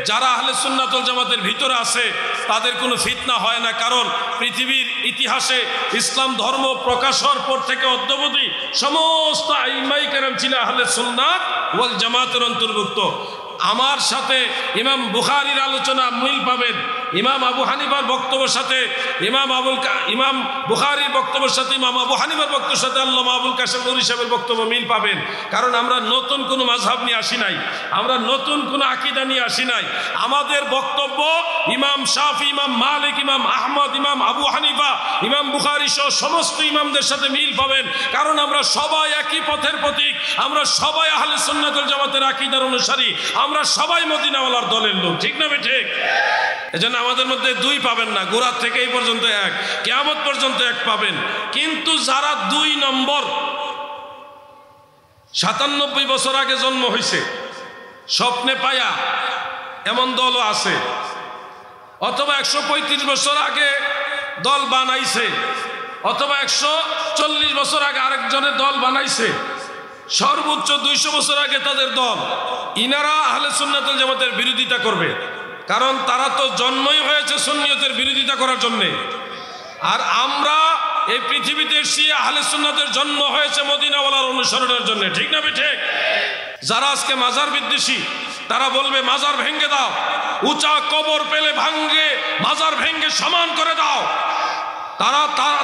যারা আহলে সুন্নাত ওয়াল জামাতের ভিতরে আছে তাদের কোনো ফিতনা হয় না, কারণ পৃথিবীর ইতিহাসে ইসলাম ধর্ম প্রকাশ হওয়ার পর থেকে অদ্যাবধি সমস্ত আইমাই কেরাম ছিল আহলে সুন্নাত ওয়াল জামাতের অন্তর্ভুক্ত। আমার সাথে ইমাম বুখারীর আলোচনা মিল পাবেন, ইমাম আবু হানিফার বক্তব্যের সাথে ইমাম বুখারীর বক্তব্যের সাথে ইমাম আবু হানিফার বক্তব্যের সাথে আল্লামা আবুল কাশেম নুরী সাহেবের বক্তব্য মিল পাবেন। কারণ আমরা নতুন কোনো মাযহাব নিয়ে আসি নাই, আমরা নতুন কোনো আকীদা নিয়ে আসি নাই। আমাদের বক্তব্য ইমাম শাফি, ইমাম মালিক, ইমাম আহমদ, ইমাম আবু হানিফা, ইমাম বুখারী সহ সমস্ত ইমামদের সাথে মিল পাবেন। কারণ আমরা সবাই একই পথের প্রতীক, আমরা সবাই আহলে সুন্নাত ওয়াল জামাতের আকীদার অনুসারী, আমরা সবাই মদিনাওয়ালার দলের লোক। ঠিক না ঠিক? এজন্য আমাদের মধ্যে দুই পাবেন না, গোড়া থেকে এই পর্যন্ত এক, কিয়ামত পর্যন্ত এক পাবেন। কিন্তু যারা 2 নম্বর 97 বছর আগে জন্ম হয়েছে স্বপ্নে পায়া এমন দলও আছে, অথবা 135 বছর আগে দল বানাইছে, অথবা 140 বছর আগে আরেকজনের দল বানাইছে, সর্বোচ্চ 200 বছর আগে তাদের দল। ইনারা আহলে সুন্নাত ওয়াল জামাতের বিরোধিতা করবে, কারণ তারা তো জন্মই হয়েছে সুন্নিয়তের বিরোধিতা করার জন্য। আর আমরা এই পৃথিবীতে এসে আহলে সুন্নাতের জন্ম হয়েছে মদিনাওয়ালার অনুসরণের জন্য। ঠিক না ঠিক? যারা আজকে মাজার বিদ্বেষী তারা বলবে মাজার ভেঙে দাও, উঁচা কবর পেলে ভাঙ্গে মাজার ভেঙে সমান করে দাও।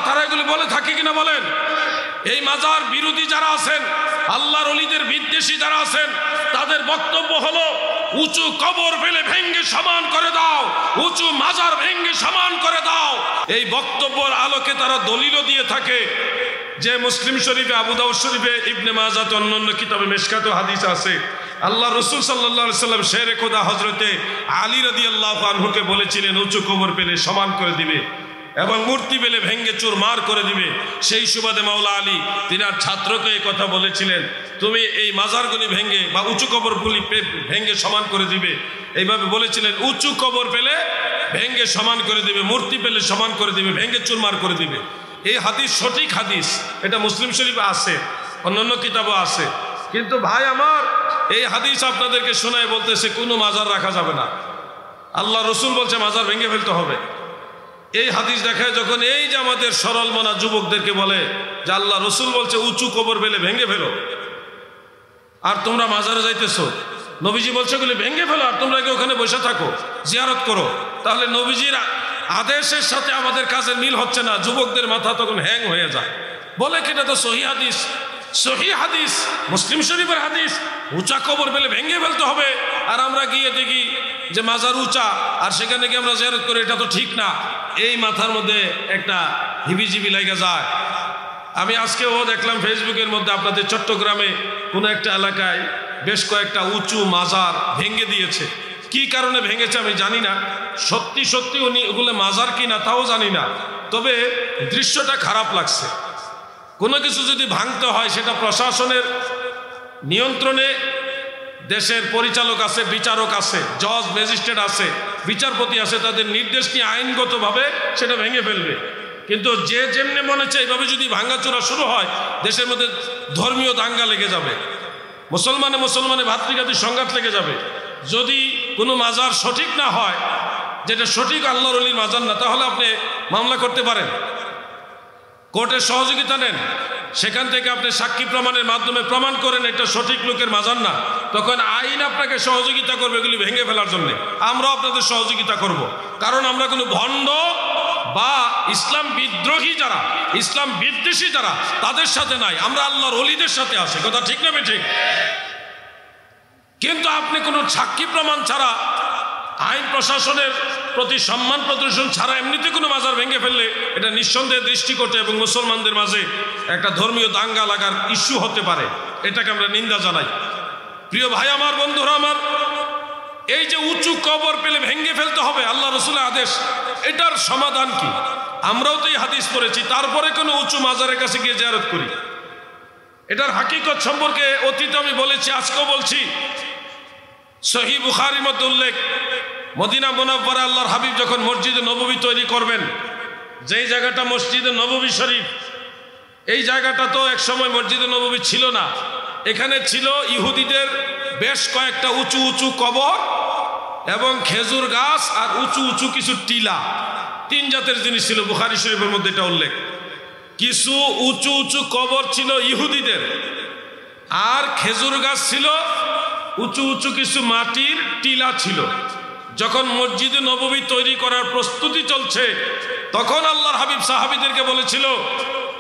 তারা এগুলি বলে থাকে কিনা বলেন? এই মাজার বিরোধী যারা আছেন, আল্লাহর ওলিদের বিদ্বেষী যারা আছেন, তাদের বক্তব্য হলো উঁচু কবর পেলে ভেঙ্গে সমান করে দাও, উঁচু মাজার ভেঙ্গে সমান করে দাও। এই বক্তব্যের আলোকে তারা দলিলও দিয়ে থাকে যে মুসলিম শরীফে, আবু দাউদ শরীফে, ইবনে মাজাহ, অন্যান্য কিতাবে মিশকাতে হাদিস আছে, আল্লাহ রাসূল সাল্লাল্লাহু আলাইহি সাল্লাম শেরে খোদা হযরতে আলী রাদিয়াল্লাহু আনহুকে বলেছিলেন উঁচু কবর পেলে সমান করে দিবে এবং মূর্তি পেলে ভেঙ্গে চুরমার করে দিবে। সেই সুবাদে মাওলা আলী তিনার ছাত্রকে এই কথা বলেছিলেন, তুমি এই মাজারগুলি ভেঙ্গে বা উঁচু কবরগুলি ভেঙ্গে সমান করে দিবে। এইভাবে বলেছিলেন, উঁচু কবর পেলে ভেঙ্গে সমান করে দিবে, মূর্তি পেলে সমান করে দিবে, ভেঙ্গে চুরমার করে দিবে। এই হাদিস সঠিক হাদিস, এটা মুসলিম শরীফে আছে, অন্যান্য কিতাবও আছে। কিন্তু ভাই আমার, এই হাদিস আপনাদেরকে শোনায় বলতেছে কোনো মাজার রাখা যাবে না, আল্লাহ রসুল বলছে মাজার ভেঙে ফেলতে হবে। এই হাদিস দেখায় যখন এই যে আমাদের সরল মনা যুবকদেরকে বলে যে আল্লাহ রসুল বলছে উঁচু কবর পেলে ভেঙে ফেলো, আর তোমরা মাজারে যাইতেছো, নবীজি বলছে গুলি ভেঙে ফেলো আর তোমরা ওখানে বসে থাকো, জিয়ারত করো, তাহলে নবীজির আদেশের সাথে আমাদের কাজের মিল হচ্ছে না। যুবকদের মাথা তখন হ্যাং হয়ে যায়, বলে কি এটা তো সহি হাদিস, সহি হাদিস, মুসলিম শরীফের হাদিস, উঁচা কবর পেলে ভেঙে ফেলতে হবে। আর আমরা গিয়ে দেখি যে মাজার উঁচা আর সেখানে গিয়ে আমরা জিয়ারত করি, এটা তো ঠিক না। এই মাথার মধ্যে একটা হিবিজিবি লাগা যায়। আমি আজকেও দেখলাম ফেসবুকের মধ্যে আপনাদের চট্টগ্রামে কোনো একটা এলাকায় বেশ কয়েকটা উঁচু মাজার ভেঙে দিয়েছে। কি কারণে ভেঙেছে আমি জানি না, সত্যি সত্যি উনি ওগুলো মাজার কিনা তাও জানি না, তবে দৃশ্যটা খারাপ লাগছে। কোনো কিছু যদি ভাঙতে হয় সেটা প্রশাসনের নিয়ন্ত্রণে, দেশের পরিচালক আছে, বিচারক আছে, জজ ম্যাজিস্ট্রেট আছে, বিচারপতি আছে, তাদের নির্দেশ নিয়ে আইনগতভাবে সেটা ভেঙে ফেলবে। কিন্তু যে যেমনি মনে চায় এইভাবে যদি ভাঙ্গাচোরা শুরু হয়, দেশের মধ্যে ধর্মীয় দাঙ্গা লেগে যাবে, মুসলমানে ভাতৃঘাতী সংঘাত লেগে যাবে। যদি কোনো মাজার সঠিক না হয়, যেটা সঠিক আল্লাহর ওলির মাজার না, তাহলে আপনি মামলা করতে পারেন, কোর্টের সহযোগিতা নেন, সেখান থেকে আপনি সাক্ষী প্রমাণের মাধ্যমে প্রমাণ করেন এটা সঠিক লোকের মাজার না, তখন আইন আপনাকে সহযোগিতা করবে এগুলি ভেঙে ফেলার জন্য। আমরাও আপনাদের সহযোগিতা করব, কারণ আমরা কোনো ভণ্ড বা ইসলাম বিদ্রোহী যারা, ইসলাম বিদ্বেষী যারা, তাদের সাথে নাই, আমরা আল্লাহর ওলিদের সাথে আছি। কথা ঠিক না ঠিক? কিন্তু আপনি কোনো সাক্ষী প্রমাণ ছাড়া, আইন প্রশাসনের প্রতি সম্মান প্রদর্শন ছাড়া এমনিতে কোনো মাজার ভেঙে ফেললে এটা নিঃসন্দেহে দৃষ্টিকটে এবং মুসলমানদের মাঝে একটা ধর্মীয় দাঙ্গা লাগার ইস্যু হতে পারে। এটাকে আমরা নিন্দা জানাই। প্রিয় ভাই আমার, বন্ধুরা আমার, এই যে উঁচু কবর পেলে ভেঙে ফেলতে হবে, আল্লাহ রসুলের আদেশ, এটার সমাধান কি? আমরাও তো এই হাদিস পড়েছি, তারপরে কোনো উঁচু মাজারের কাছে গিয়ে জিয়ারত করি। এটার হাকিকত সম্পর্কে অতীতে আমি বলেছি, আজকেও বলছি। সহিহ বুখারীর মধ্যে উল্লেখ, মদিনা মুনাওয়ারা আল্লাহর হাবিব যখন মসজিদে নববী তৈরি করবেন, যেই জায়গাটা মসজিদে নববী শরীফ, এই জায়গাটা তো এক সময় মসজিদে নববী ছিল না। এখানে ছিল ইহুদিদের বেশ কয়েকটা উঁচু উঁচু কবর এবং খেজুর গাছ আর উঁচু উঁচু কিছু টিলা, তিন জাতের জিনিস ছিল। বুখারী শরীফের মধ্যে এটা উল্লেখ। কিছু উঁচু উঁচু কবর ছিল ইহুদিদের, আর খেজুর গাছ ছিল, উঁচু উঁচু কিছু মাটির টিলা ছিল। যখন মসজিদে নববী তৈরি করার প্রস্তুতি চলছে, তখন আল্লাহর হাবিব সাহাবীদেরকে বলেছিল,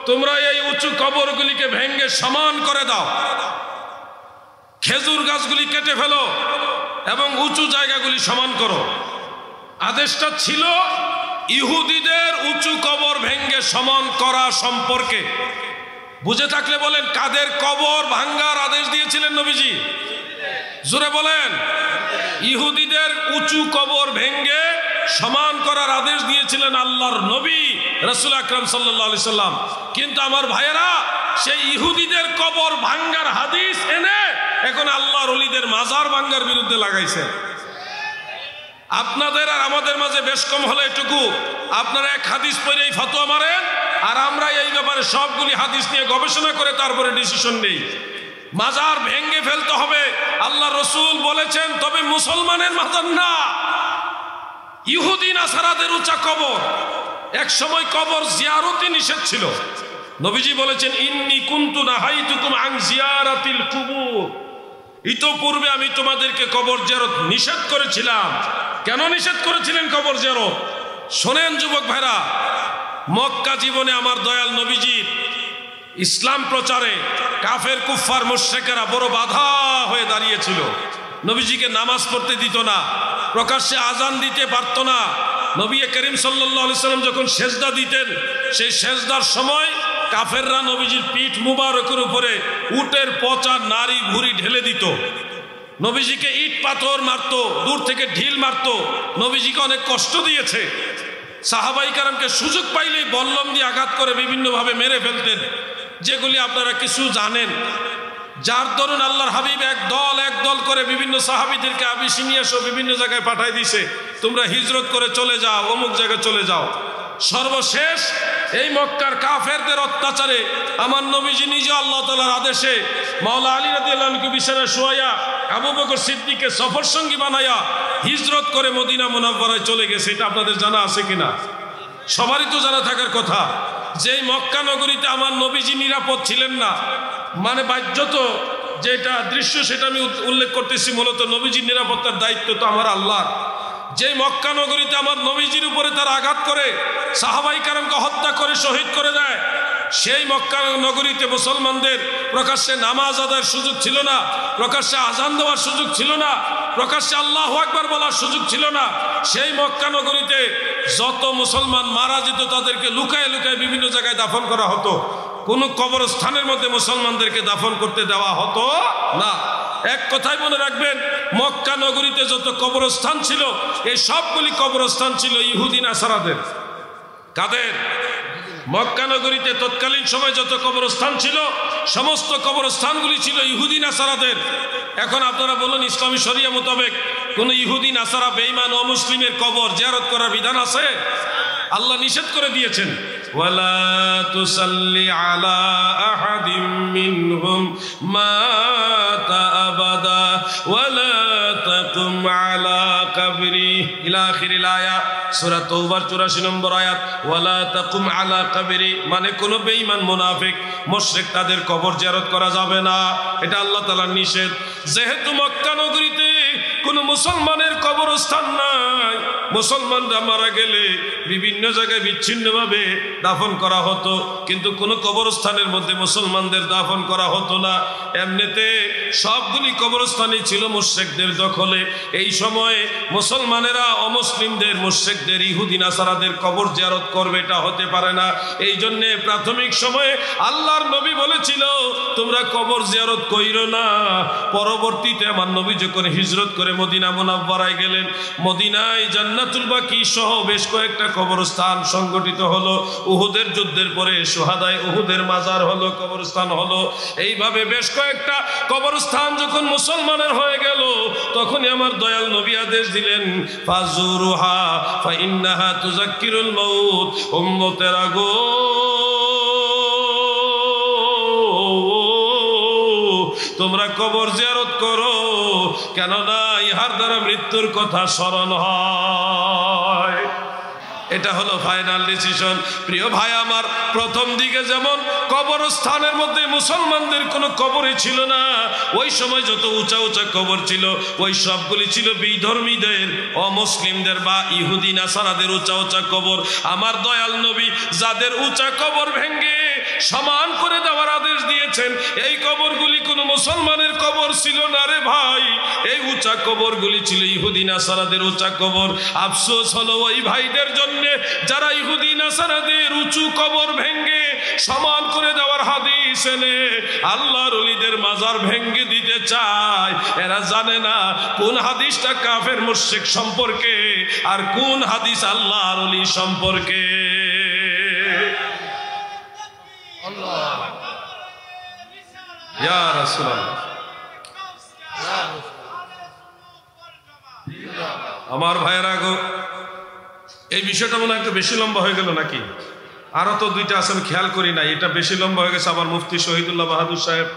তোমরা এই উঁচু কবরগুলিকে ভেঙে সমান করে দাও, খেজুর গাছগুলি কেটে ফেলো এবং উঁচু জায়গাগুলি সমান করো। আদেশটা ছিল ইহুদিদের উঁচু কবর ভেঙে সমান করা সম্পর্কে। বুঝে থাকলে বলেন, কাদের কবর ভাঙ্গার আদেশ দিয়েছিলেন নবীজি? জোরে বলেন। ইহুদিদের উঁচু কবর ভেঙে সমান করার আদেশ দিয়েছিলেন আল্লাহর নবী রাসূল আকরাম সাল্লাল্লাহু আলাইহি সাল্লাম। কিন্তু আমার ভাইয়েরা, সেই ইহুদিদের কবর ভাঙ্গার হাদিস এনে এখন আল্লাহর ওলিদের মাজার ভাঙ্গার বিরুদ্ধে লাগাইছে। আপনাদের আর আমাদের মাঝে বেশ কম হলে এটুকু, আপনারা এক হাদিস পড়েই ফতোয়া মারেন, আর আমরা এই ব্যাপারে সবগুলি হাদিস নিয়ে গবেষণা করে তারপরে ডিসিশন নেই। মাজার ভেঙে ফেলতে হবে, আল্লাহ রসুল বলেছেন, তবে মুসলমানের মাজার না, ইহুদি নাসারাদের উঁচা কবর। এক সময় কবর জিয়ারতি নিষেধ ছিল। নবীজি বলেছেন, ইন্নী কুনতু নাহাইতুকুম আন জিয়ারাতিল কুবুর, ইতোপূর্বে আমি তোমাদেরকে কবর জিয়ারত নিষেধ করেছিলাম। কেন নিষেধ করেছিলেন কবর জিয়ারত? শোনেন যুবক ভাইরা, মক্কা জীবনে আমার দয়াল নবীজির ইসলাম প্রচারে কাফের কুফফার মুশরিকেরা বড় বাধা হয়ে দাঁড়িয়েছিল। নবীজিকে নামাজ পড়তে দিত না, প্রকাশ্যে আজান দিতে পারত না। নবী করিম সাল্লাল্লাহু আলাইহি সাল্লাম যখন সেজদা দিতেন, সেই সেজদার সময় কাফেররা নবীজির পিঠ মুবারকের উপরে উটের পচা নারী ভুঁড়ি ঢেলে দিত। নবীজিকে ইট পাথর মারত, দূর থেকে ঢিল মারত, নবীজিকে অনেক কষ্ট দিয়েছে। সাহাবাই কারামকে সুযোগ পাইলেই বল্লম দিয়ে আঘাত করে বিভিন্নভাবে মেরে ফেলতেন, যেগুলি আপনারা কিছু জানেন। যার দরুন আল্লাহর হাবিব এক দল করে বিভিন্ন সাহাবীদেরকে আবিসিনিয়া সহ বিভিন্ন জায়গায় পাঠাই দিছে, তোমরা হিজরত করে চলে যাও, অমুক জায়গায় চলে যাও। সর্বশেষ এই মক্কার কাফেরদের অত্যাচারে আমার নবীজি নিজে আল্লাহ তাআলার আদেশে মাওলা আলী রাদিয়াল্লাহু আনহু বিছানায় শোয়া আবু বকর সিদ্দিককে সফর সঙ্গী বানায়া হিজরত করে মদিনা মুনাওয়ারায় চলে গেছে। এটা আপনাদের জানা আছে কিনা? সবারই তো জানা থাকার কথা। যেই মক্কা নগরীতে আমার নবীজি নিরাপদ ছিলেন না, মানে বাহ্যত যেটা দৃশ্য সেটা আমি উল্লেখ করতেছি, মূলত নবীজির নিরাপত্তার দায়িত্ব তো আমার আল্লাহর। যে মক্কা নগরীতে আমার নবীজির উপরে তারা আঘাত করে, সাহাবাই কারামকে হত্যা করে শহীদ করে দেয়, সেই মক্কা নগরীতে মুসলমানদের প্রকাশ্যে নামাজ আদায়ের সুযোগ ছিল না, প্রকাশ্যে আজান দেওয়ার সুযোগ ছিল না, প্রকাশ্যে আল্লাহু আকবার বলার সুযোগ ছিল না। সেই মক্কা নগরীতে যত মুসলমান মারা যেত তাদেরকে লুকায় লুকায় বিভিন্ন জায়গায় দাফন করা হতো। কোনো কবরস্থানের মধ্যে মুসলমানদেরকে দাফন করতে দেওয়া হতো না। এক কথাই মনে রাখবেন, মক্কা নগরীতে যত কবরস্থান ছিল, এই সবগুলি কবরস্থান ছিল ইহুদি নাসারাদের। কাদের? মক্কা নগরীতে তৎকালীন সময় যত কবরস্থান ছিল সমস্ত কবরস্থানগুলি ছিল ইহুদি নাসারাদের। এখন আপনারা বলুন ইসলামী শরিয়া মোতাবেক কোন ইহুদি নাসারা বেঈমান ও মুসলিমের কবর জিয়ারত করার বিধান আছে? আল্লাহ নিষেধ করে দিয়েছেন, ওয়ালা তুসাল্লি আলা আহাদিম মিনহুম মাতা আবাদা ওয়ালা তাকুম আলা কবরি ইলা আখিরিল আয়াত। সূরা তাওবার 84 নম্বর আয়াত। ওয়ালা তাকুম আলা কবরি মানে কোন বেঈমান মুনাফিক মুশরিক তাদের কবর জিয়ারত করা যাবে না, এটা আল্লাহ তাআলার নিষেধ। যেহেতু মক্কা নগরীতে কোন মুসলমানের কবরস্থান নাই, মুসলমানরা মারা গেলে বিভিন্ন জায়গায় বিচ্ছিন্নভাবে দাফন করা হতো, কিন্তু কোন কবরস্থানের মধ্যে মুসলমানদের দাফন করা হতো না। এমনিতে সবগুলি কবরস্থানই ছিল মুশরিকদের দখলে। এই সময়ে মুসলমানেরা অমুসলিমদের, মুশরিকদের, ইহুদি নাসারাদের কবর জিয়ারত করবে, এটা হতে পারে না। এই জন্য প্রাথমিক সময়ে আল্লাহর নবী বলেছিল তোমরা কবর জিয়ারত কইরো না। পরবর্তীতে আমার নবী যখন হিজরত করে মদিনা মুনাওয়ারায় গেলেন, মদিনায় জান্নাতুল বাকি সহ বেশ কয়েকটা কবরস্থান সংগঠিত হলো। উহুদের যুদ্ধের পরে শুহাদায়ে উহুদের মাজার হলো, কবরস্থান হলো। এইভাবে বেশ কয়েকটা কবরস্থান যখন মুসলমানের হয়ে গেল, তখনই আমার দয়াল নবী আদেশ দিলেন ফাজুরুহা ফাইন্নাহা তুযাক্কিরুল মাউত। উম্মতেরা গো, তোমরা কবর জিয়ারত করো, কেননা ইহার দ্বারা মৃত্যুর কথা স্মরণ হয়। এটা হলো ফাইনাল ডিসিশন। প্রিয় ভাই আমার, প্রথম দিকে যেমন কবরস্থানের মধ্যে মুসলমানদের কোনো কবরই ছিল না, ওই সময় যত উঁচা উঁচা কবর ছিল ওই সবগুলি ছিল বিধর্মীদের, অমুসলিমদের বা ইহুদি নাসারাদের উঁচা উঁচা কবর। আমার দয়াল নবী যাদের উঁচা কবর ভেঙ্গে সমান করে দেওয়ার আদেশ দিয়েছেন, এই কবরগুলি কোনো মুসলমানের কবর ছিল না রে ভাই। এই উঁচা কবরগুলি ছিল ইহুদি নাসারাদের উঁচা কবর। আফসোস হলো ওই ভাইদের জন্য যারা ইহুদি নাসারাদের উঁচু কবর ভেঙ্গে সমান করে দেওয়ার হাদিস এনে আল্লাহর ওলিদের মাজার ভেঙ্গে দিতে চায়। এরা জানে না কোন হাদিসটা কাফের মুশরিক সম্পর্কে আর কোন হাদিস আল্লাহর ওলি সম্পর্কে। ইয়া রাসূলুল্লাহ, আমার ভাইয়েরা গো, এই বিষয়টা মনে হয় একটু বেশি লম্বা হয়ে গেল নাকি? আরো তো দুইটা আছে, আমি খেয়াল করি নাই। এটা বেশি লম্বা হয়ে গেছে। আমার মুফতি শহীদুল্লাহ বাহাদুর সাহেব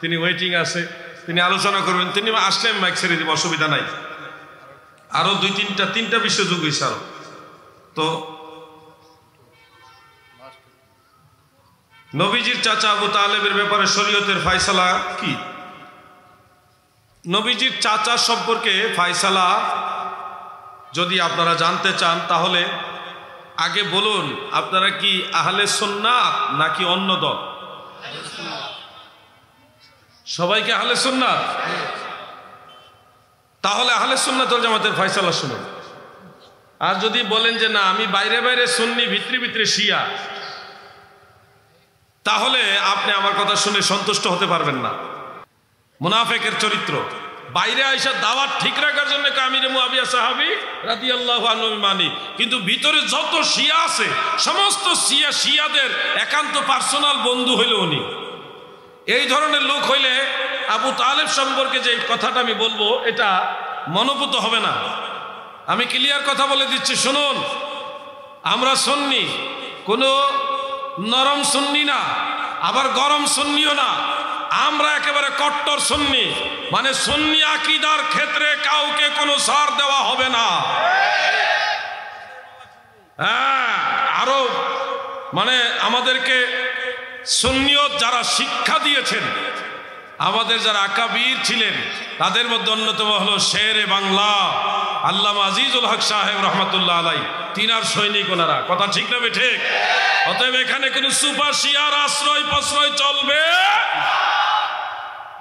তিনি ওয়েটিং আছে, তিনি আলোচনা করবেন। তিনি আসলে মাইক ছেড়ে দিব, অসুবিধা নাই। আরো তিনটা বিষয় যোগ হয়েছে আরো। তো নবীজির চাচা আবু তালেবের ব্যাপারে শরীয়তের ফায়সালা কি? নবীজির চাচা সম্পর্কে ফায়সালা যদি আপনারা জানতে চান, তাহলে আগে বলুন আপনারা কি আহলে সুন্নাত নাকি অন্য দল? সবাইকে আহলে সুন্নাত? তাহলে আহলে সুন্নাত ওয়াল জামাতের ফায়সালা শুনুন। আর যদি বলেন যে না আমি বাইরে বাইরে সুন্নি ভিতরে ভিতরে শিয়া, তাহলে আপনি আমার কথা শুনে সন্তুষ্ট হতে পারবেন না। মুনাফিকের চরিত্র, বাইরে আইসা দাওয়াত ঠিক রাখার জন্য আমিরে মুআবিয়া সাহাবী রাদিয়াল্লাহু আনহু মানি, কিন্তু ভিতরে যত শিয়া আছে সমস্ত শিয়াদের একান্ত পার্সোনাল বন্ধু হইল উনি। এই ধরনের লোক হইলে আবু তালেব সম্পর্কে যে কথাটা আমি বলবো এটা মনোভূত হবে না। আমি ক্লিয়ার কথা বলে দিচ্ছি, শুনুন। আমরা সুন্নি, কোনো নরম সুন্নি না, আবার গরম সুন্নিও না। আমরা একেবারে কট্টর সুন্নি, মানে সুন্নি আকীদার ক্ষেত্রে কাউকে কোনো ছাড় দেওয়া হবে না। হ্যাঁ, আরো মানে আমাদেরকে সুন্নিয়ত যারা শিক্ষা দিয়েছেন, আমাদের যারা আকাবির ছিলেন, তাদের মধ্যে অন্যতম হলো শেরে বাংলা আল্লামা আজিজুল হক সাহেব রহমতুল্লাহ আলাই। তিনার সৈনিক ওনারা। কথা ঠিক না ঠিক? অতএব এখানে কোনো সুপার শিয়ার আশ্রয় প্রশ্রয় চলবে।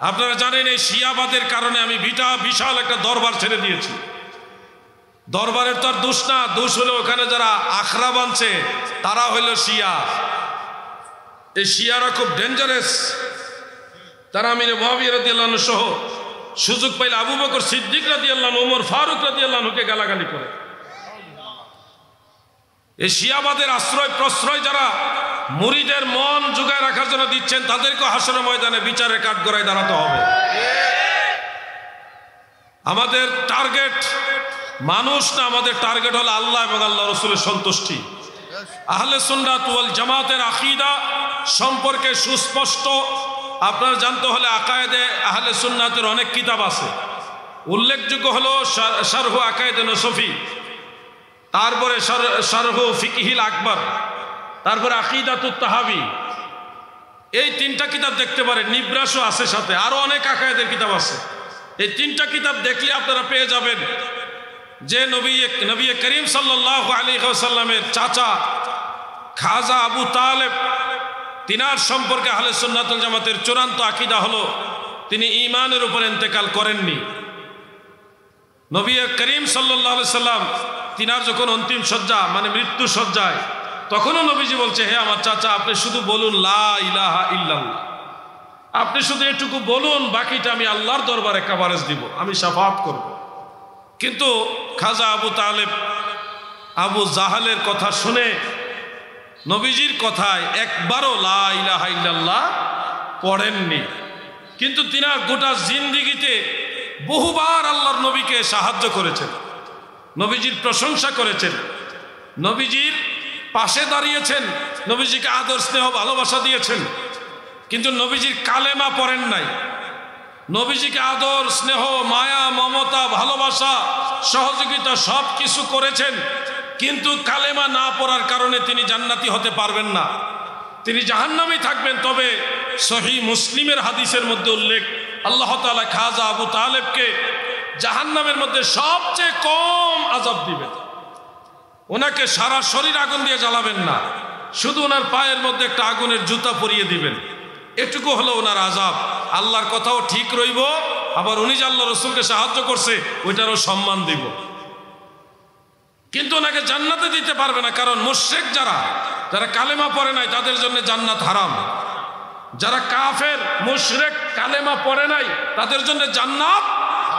আপনারা জানেন এই শিয়াবাদের কারণে আমি বিশাল একটা দরবার ছেড়ে দিয়েছি। দরবারের তো আর দোষ না, দোষ হলো ওখানে যারা আখড়া বানছে তারা হইল শিয়া। এই শিয়ারা খুব ডেঞ্জারাস। তারা আমিরে মুআবিয়া রাদিয়াল্লাহু আনহু সহ সুযোগ পাইলে আবু বকর সিদ্দিক রাদিয়াল্লাহু আনহু, ওমর ফারুক রাদিয়াল্লাহু আনহুকে গালাগালি করে। এই শিয়াবাদের আশ্রয় প্রশ্রয় যারা মুরিদের মন জোগায় রাখার জন্য দিচ্ছেন, তাদেরকে হাসরের ময়দানে বিচারের কাঠগড়ায় দাঁড়াতে হবে। আমাদের টার্গেট মানুষ না, আমাদের টার্গেট হলো আল্লাহ এবং আল্লাহ রসুলের সন্তুষ্টি। আহলে সুন্নাত ওয়াল জামাতের আকীদা সম্পর্কে সুস্পষ্ট আপনার জানতে হলে আকায়েদে আহলে সুন্নাতের অনেক কিতাব আছে। উল্লেখযোগ্য হলো শারহু আকায়েদে নসফি, তারপরে শারহু ফিকহিল আকবর, তারপরে আকিদাতুত তাহাবি। এই তিনটা কিতাব দেখতে পারেন, নিব্রাসও আছে সাথে, আরো অনেক আকায়েদের কিতাব আছে। এই তিনটা কিতাব দেখলে আপনারা পেয়ে যাবেন যে নবী করিম সাল্লাল্লাহু আলাইহি ওয়াসাল্লামের চাচা খাজা আবু তালেব, তিনার সম্পর্কে আহলে সুন্নাত ওয়াল জামাতের চূড়ান্ত আকীদা হলো তিনি ঈমানের উপর ইন্তেকাল করেননি। নবী করিম সাল্লাল্লাহু আলাইহি সাল্লাম তিনার যখন অন্তিম শয্যা মানে মৃত্যু শয্যায়, তখনও নবীজি বলছে, হে আমার চাচা, আপনি শুধু বলুন লা ইলাহা ইল্লাল্লাহ, আপনি শুধু এটুকু বলুন, বাকিটা আমি আল্লাহর দরবারে কাভারেজ দিব, আমি শাফাআত করব। কিন্তু খাজা আবু তালেব আবু জাহালের কথা শুনে নবীজির কথায় একবারও লা ইলাহা ইল্লাল্লাহ পড়েননি। কিন্তু তিনার গোটা জিন্দিগিতে বহুবার আল্লাহর নবীকে সাহায্য করেছেন, নবীজির প্রশংসা করেছেন, নবীজির পাশে দাঁড়িয়েছেন, নবীজিকে আদর স্নেহ ভালোবাসা দিয়েছেন। কিন্তু নবীজির কালেমা পড়েন নাই। নবীজিকে আদর স্নেহ মায়া মমতা ভালোবাসা সহযোগিতা সব কিছু করেছেন, কিন্তু কালেমা না পড়ার কারণে তিনি জান্নাতি হতে পারবেন না, তিনি জাহান্নামী থাকবেন। তবে সহিহ মুসলিমের হাদিসের মধ্যে উল্লেখ, আল্লাহ তাআলা খাজা আবু তালেবকে জাহান্নামের মধ্যে সবচেয়ে কম আযাব দিবেন। ওনাকে সারা শরীর আগুন দিয়ে জ্বালাবেন না, শুধু ওনার পায়ের মধ্যে একটা আগুনের জুতা পরিয়ে দিবেন, এটুকু হলো ওনার আযাব। আল্লাহর কথাও ঠিক রইব, আবার উনি যে আল্লাহ রসুলকে সাহায্য করছে ওইটারও সম্মান দিব। কিন্তু ওনাকে জান্নাতে দিতে পারবে না, কারণ মুশরিক যারা কালেমা পড়ে নাই তাদের জন্য জান্নাত হারাম। যারা কাফের মুশরিক কালেমা পড়ে নাই তাদের জন্য জান্নাত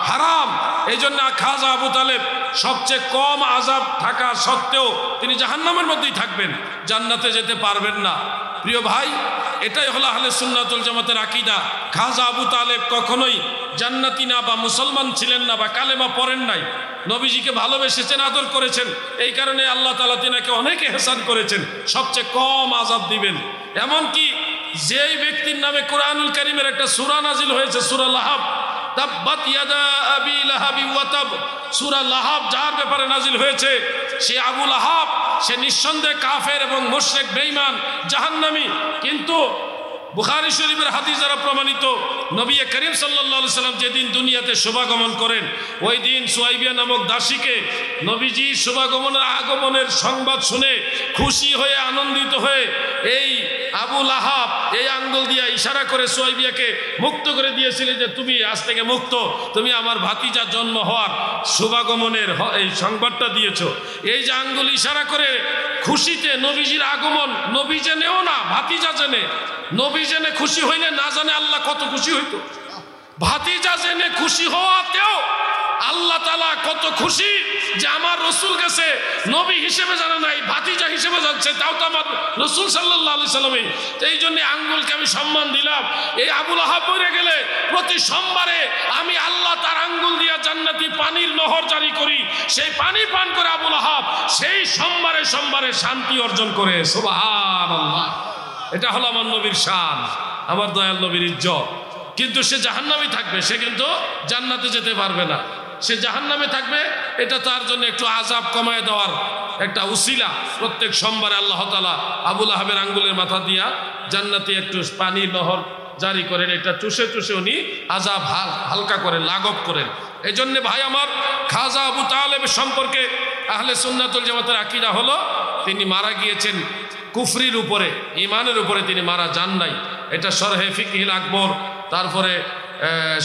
হারাম। এই জন্য খাজা আবু তালেব সবচেয়ে কম আযাব থাকা সত্ত্বেও তিনি জাহান্নামের মধ্যেই থাকবেন, জান্নাতে যেতে পারবেন না। প্রিয় ভাই, এটাই হলো আহলে সুন্নাত ওয়াল জামাতের আকীদা। খাজা আবু তালেব কখনোই জান্নাতি না বা মুসলমান ছিলেন না বা কালেমা পড়েন নাই, নবীজিকে ভালোবেসেছেন, আদর করেছেন। এই কারণে আল্লাহ তাআলা তিনাকে অনেক ইহসান করেছেন, সবচেয়ে কম আযাব দিবেন। এমনকি যেই ব্যক্তির নামে কোরআনুল কারীমের একটা সূরা নাজিল হয়েছে, সূরা লাহাব, তাব্বাত ইয়াদা আবি লাহাবি ওয়া তাব, সূরা লাহাব যার ব্যাপারে নাজিল হয়েছে, সে আবু লাহাব, সে নিঃসন্দেহে কাফের এবং মুশরিক বেঈমান জাহান্নামী। কিন্তু বুখারী শরীফের হাদিস দ্বারা প্রমাণিত, নবী করিম সাল্লাল্লাহু আলাইহি সাল্লাম যেদিন দুনিয়াতে শুভাগমন করেন, ওই দিন সুয়াইবিয়া নামক দাসীকে নবীজি আগমনের সংবাদ শুনে খুশি হয়ে আনন্দিত হয়ে এই আবু লাহাব এই আঙ্গুল দিয়ে ইশারা করে সুয়াইবিয়াকে মুক্ত করে দিয়েছিলেন যে তুমি আজ থেকে মুক্ত, তুমি আমার ভাতিজা জন্ম হওয়ার শুভাগমনের এই সংবাদটা দিয়েছো। এই যে আঙ্গুল ইশারা করে খুশিতে নবীজির আগমন, নবী জেনেও না, ভাতিজা জেনে, নবী জেনে খুশি হইলে না জানে আল্লাহ কত খুশি হইতো। ভাতিজা জেনে খুশি হওয়াতেও আল্লাহ তাআলা কত খুশি যে আমার রসুল কাছে নবী হিসেবে জানা নাই, ভাতিজা হিসেবে যাচ্ছে, তাও তো আমার রসুল সাল্লাল্লাহু আলাইহি সাল্লাম। এই জন্য আঙ্গুলকে আমি সম্মান দিলাম। এই আবু লাহাব মরে গেলে প্রতি সোমবারে আমি আল্লাহ তার আঙ্গুল দিয়া জান্নাতি পানির নহর জারি করি, সেই পানি পান করে আবু লাহাব সেই সোমবারে শান্তি অর্জন করে। সুবহানাল্লাহ, এটা হলো আমার নবীর শান, আমার দয়াল নবীর ইজ্জত। কিন্তু সে জাহান্নামে থাকবে, সে কিন্তু জান্নাতে যেতে পারবে না, সে জাহান্নামে থাকবে। এটা তার জন্য একটু আযাব কমায় দেওয়ার একটা উসিলা। প্রত্যেক সোমবারে আল্লাহ তাআলা আবু লাহাবের আঙ্গুলের মাথা দিয়া জান্নাতে একটু পানির নহর জারি করেন, এটা চুষে চুষে উনি আযাব হালকা করেন, লাঘব করেন। এই জন্য ভাই আমার, খাজা আবু তালেব সম্পর্কে আহলে সুন্নাত ওয়াল জামাতের আকীদা হলো তিনি মারা গিয়েছেন কুফরির উপরে, ইমানের উপরে তিনি মারা যান নাই। এটা শরহে ফিকহিল আকবর, তারপরে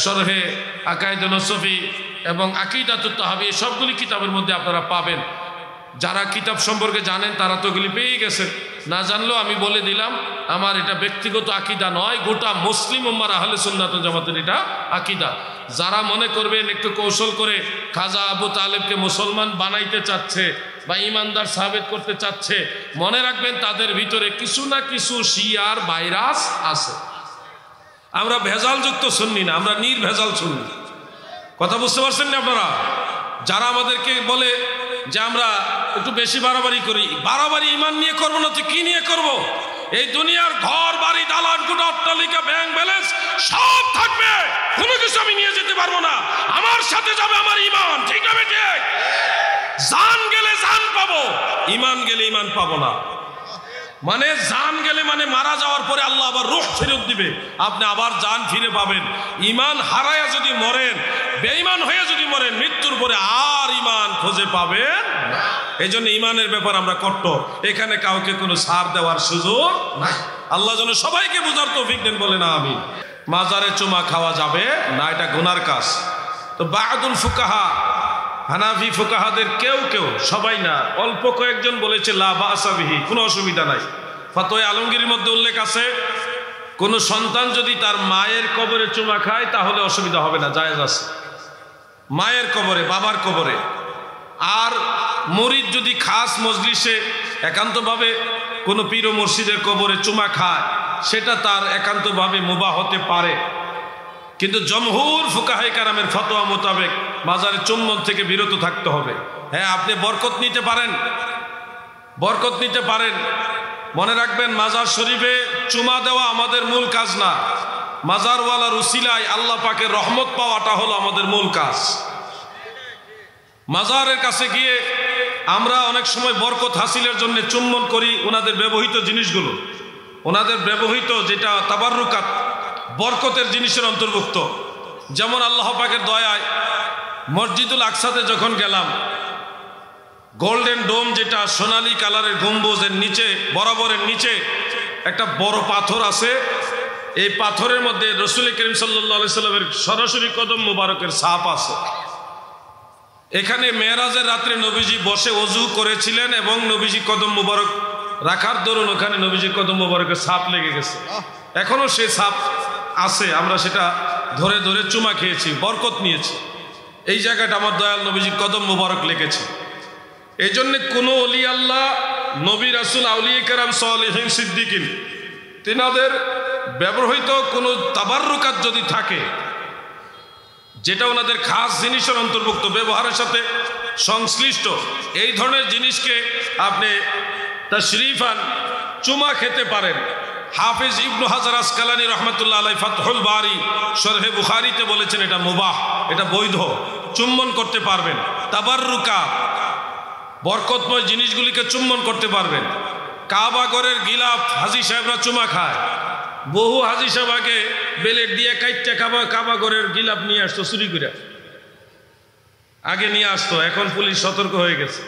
শরহে আকায়েদে নসফি এবং আকিদাতুত তাহাবি, সবগুলি কিতাবের মধ্যে আপনারা পাবেন। যারা কিতাব সম্পর্কে জানেন তারা তো এগুলি পেয়ে গেছেন, না জানলেও আমি বলে দিলাম, আমার এটা ব্যক্তিগত আকীদা নয়, গোটা মুসলিম উম্মার আহলে সুন্নাত ওয়াল জামাতের এটা আকীদা। যারা মনে করবেন একটু কৌশল করে খাজা আবু তালেবকে মুসলমান বানাইতে চাচ্ছে বা ইমানদার সাবেত করতে চাচ্ছে, মনে রাখবেন তাদের ভিতরে কিছু না কিছু শিয়ার ভাইরাস আছে। আমরা ভেজালযুক্ত সুন্নি না, আমরা নির্ভেজাল সুন্নি। কথা বুঝতে পারছেন না আপনারা? যারা আমাদেরকে বলে যে আমরা একটু বেশি বাড়াবাড়ি করি, বাড়াবাড়ি ইমান নিয়ে করবো না তো কি নিয়ে করব? এই দুনিয়ার ঘর বাড়ি দালান কোটা অট্টালিকা ব্যাংক ব্যালেন্স সব থাকবে, কোনো কিছু আমি নিয়ে যেতে পারবো না। আমার সাথে যাবে আমার ইমান, ঠিক হবে? ঠিক। জান গেলে জান পাবো, ইমান গেলে ইমান পাবো না। মানে জান গেলে মানে মারা যাওয়ার পরে আল্লাহ আবার রূহ ফেরত দিবে, আপনি আবার জান ফিরে পাবেন। ইমান হারায়া যদি মরেন, বেঈমান হয়ে যদি মরেন, মৃত্যুর পরে আর ইমান খুঁজে পাবেন না। এই জন্য ইমানের ব্যাপার আমরা কট্টর, এখানে কাউকে কোনো ছাড় দেওয়ার সুযোগ নাই। আল্লাহ যেন সবাইকে বুঝার তৌফিক দেন, বলে না আমি। মাজারে চুমা খাওয়া যাবে না, এটা গুনার কাজ। তো বাদুল ফুকাহা, হানাফি ফুকাহাদের কেউ কেউ, সবাই না, অল্প কয়েকজন বলেছে লা বাসা বিহি, কোনো অসুবিধা নাই। ফতোয়া আলমগীরের মধ্যে উল্লেখ আছে, কোন সন্তান যদি তার মায়ের কবরে চুমা খায় তাহলে অসুবিধা হবে না, জায়েজ আছে। মায়ের কবরে, বাবার কবরে। আর মুরিদ যদি খাস মজলিসে একান্তভাবে কোনো পীর ও মুর্শিদের কবরে চুমা খায়, সেটা তার একান্তভাবে মুবাহ হতে পারে। কিন্তু জমহুর ফুকাহায়ে কেরামের ফতোয়া মোতাবেক মাজারে চুম্বন থেকে বিরত থাকতে হবে। হ্যাঁ, আপনি বরকত নিতে পারেন, বরকত নিতে পারেন। মনে রাখবেন, মাজার শরীফে চুমা দেওয়া আমাদের মূল কাজ না, মাজারওয়ালার উসিলায় আল্লাহ পাকের রহমত পাওয়াটা হলো আমাদের মূল কাজ। মাজারের কাছে গিয়ে আমরা অনেক সময় বরকত হাসিলের জন্য চুম্বন করি ওনাদের ব্যবহৃত জিনিসগুলো, ওনাদের ব্যবহৃত যেটা তাবাররুকাত, বরকতের জিনিসের অন্তর্ভুক্ত। যেমন আল্লাহ পাকের দয়ায় মসজিদুল আকসাতে যখন গেলাম, গোল্ডেন ডোম, যেটা সোনালী কালারের গম্বুজের নিচে, বরাবরের নিচে একটা বড় পাথর আছে। এই পাথরের মধ্যে রাসূল করিম সাল্লাল্লাহু আলাইহি সাল্লামের সরাসরি কদম মুবারকের ছাপ আছে। এখানে মেরাজের রাত্রে নবীজি বসে ওযু করেছিলেন এবং নবীজি কদম মুবারক রাখার দরুন ওখানে নবীজির কদম মুবারকের ছাপ লেগে গেছে, এখনো সেই ছাপ আছে। আমরা সেটা ধরে ধরে চুমা খেয়েছি, বরকত নিয়েছি। এই জায়গাটা আমার দয়াল নবীজির কদম মুবারক লেগেছে। এই জন্য কোনো ওলি আল্লাহ, নবী রাসূল, আউলিয়া কেরাম, সালেহিন, সিদ্দিকিন, তিনাদের ব্যবহৃত কোনো তাবাররুকাত যদি থাকে, যেটা ওনাদের খাস জিনিসের অন্তর্ভুক্ত, ব্যবহারের সাথে সংশ্লিষ্ট, এই ধরনের জিনিসকে আপনি তাশরীফান চুমা খেতে পারেন। হাফেজ ইবনু হাজার আসকালানী রহমতুল্লাহ আলাইহি ফাতহুল বারি শরহে বুখারীতে বলেছেন এটা মুবাহ, এটা বৈধ, চুম্বন করতে পারবেন। তাবাররুকাত, বরকতময় জিনিসগুলিকে চুম্বন করতে পারবেন। কাবা ঘরের গিলাফ হাজী সাহেবরা চুমা খায়, বহু হাজী সাহেব আগে বেলেট দিয়ে কাইটটা কাবা ঘরের গিলাফ নিয়ে আসতো, চুরি করে আগে নিয়ে আসতো, এখন পুলিশ সতর্ক হয়ে গেছে।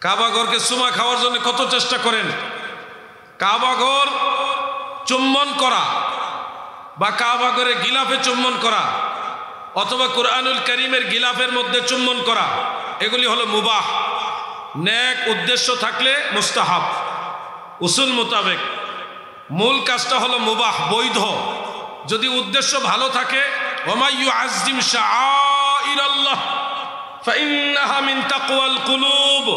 কাবা ঘরকে চুমা খাওয়ার জন্য কত চেষ্টা করেন। কাবা ঘর চুম্বন করা বা কাবা ঘরে গিলাফে চুম্বন করা অথবা কুরআনুল কারীমের গিলাফের মধ্যে চুম্বন করা, এগুলি হলো মুবাহ। নেক উদ্দেশ্য থাকলে মুস্তাহাব, উসুল মোতাবেক। মূল কাজটা হলো মুবাহ, বৈধ। যদি উদ্দেশ্য ভালো থাকে, ওয়া ইউআযযিম শাআইরাল্লাহ ফাইন্নাহা মিন তাকওয়াল কুলুব,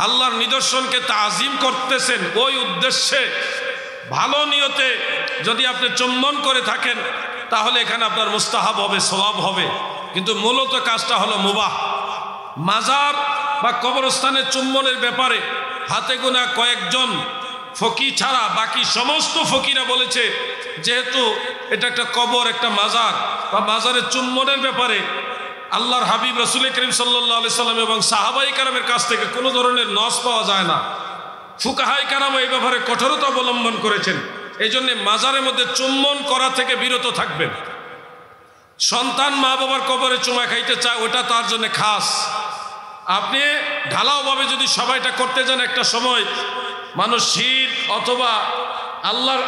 আল্লাহর নিদর্শনকে তাজিম করতেছেন, ওই উদ্দেশ্যে ভালো নিয়তে যদি আপনি চুম্বন করে থাকেন, তাহলে এখানে আপনার মুস্তাহাব হবে, সওয়াব হবে। কিন্তু মূলত কাজটা হলো মুবাহ। মাজার বা কবরস্থানে চুম্বনের ব্যাপারে হাতে গোনা কয়েকজন ফকি ছাড়া বাকি সমস্ত ফকিরা বলেছে, যেহেতু এটা একটা কবর, একটা মাজার, বা মাজারের চুম্বনের ব্যাপারে আল্লাহর হাবিব রাসূল করিম সাল্লাল্লাহু আলাইহি সাল্লাম এবং সাহাবায়ে কেরামের কাছ থেকে কোনো ধরনের নস পাওয়া যায় না। ফুকাহায়ে কেরাম এই ব্যাপারে কঠোরতা অবলম্বন করেছেন। এই জন্য মাজারের মধ্যে চুম্বন করা থেকে বিরত থাকবেন। সন্তান মা বাবার কবরে চুমা খাইতে চায়, ওটা তার জন্য খাস। আপনি ঢালাওভাবে যদি সবাইটা করতে যান, একটা সময় মানুষ শিরক অথবা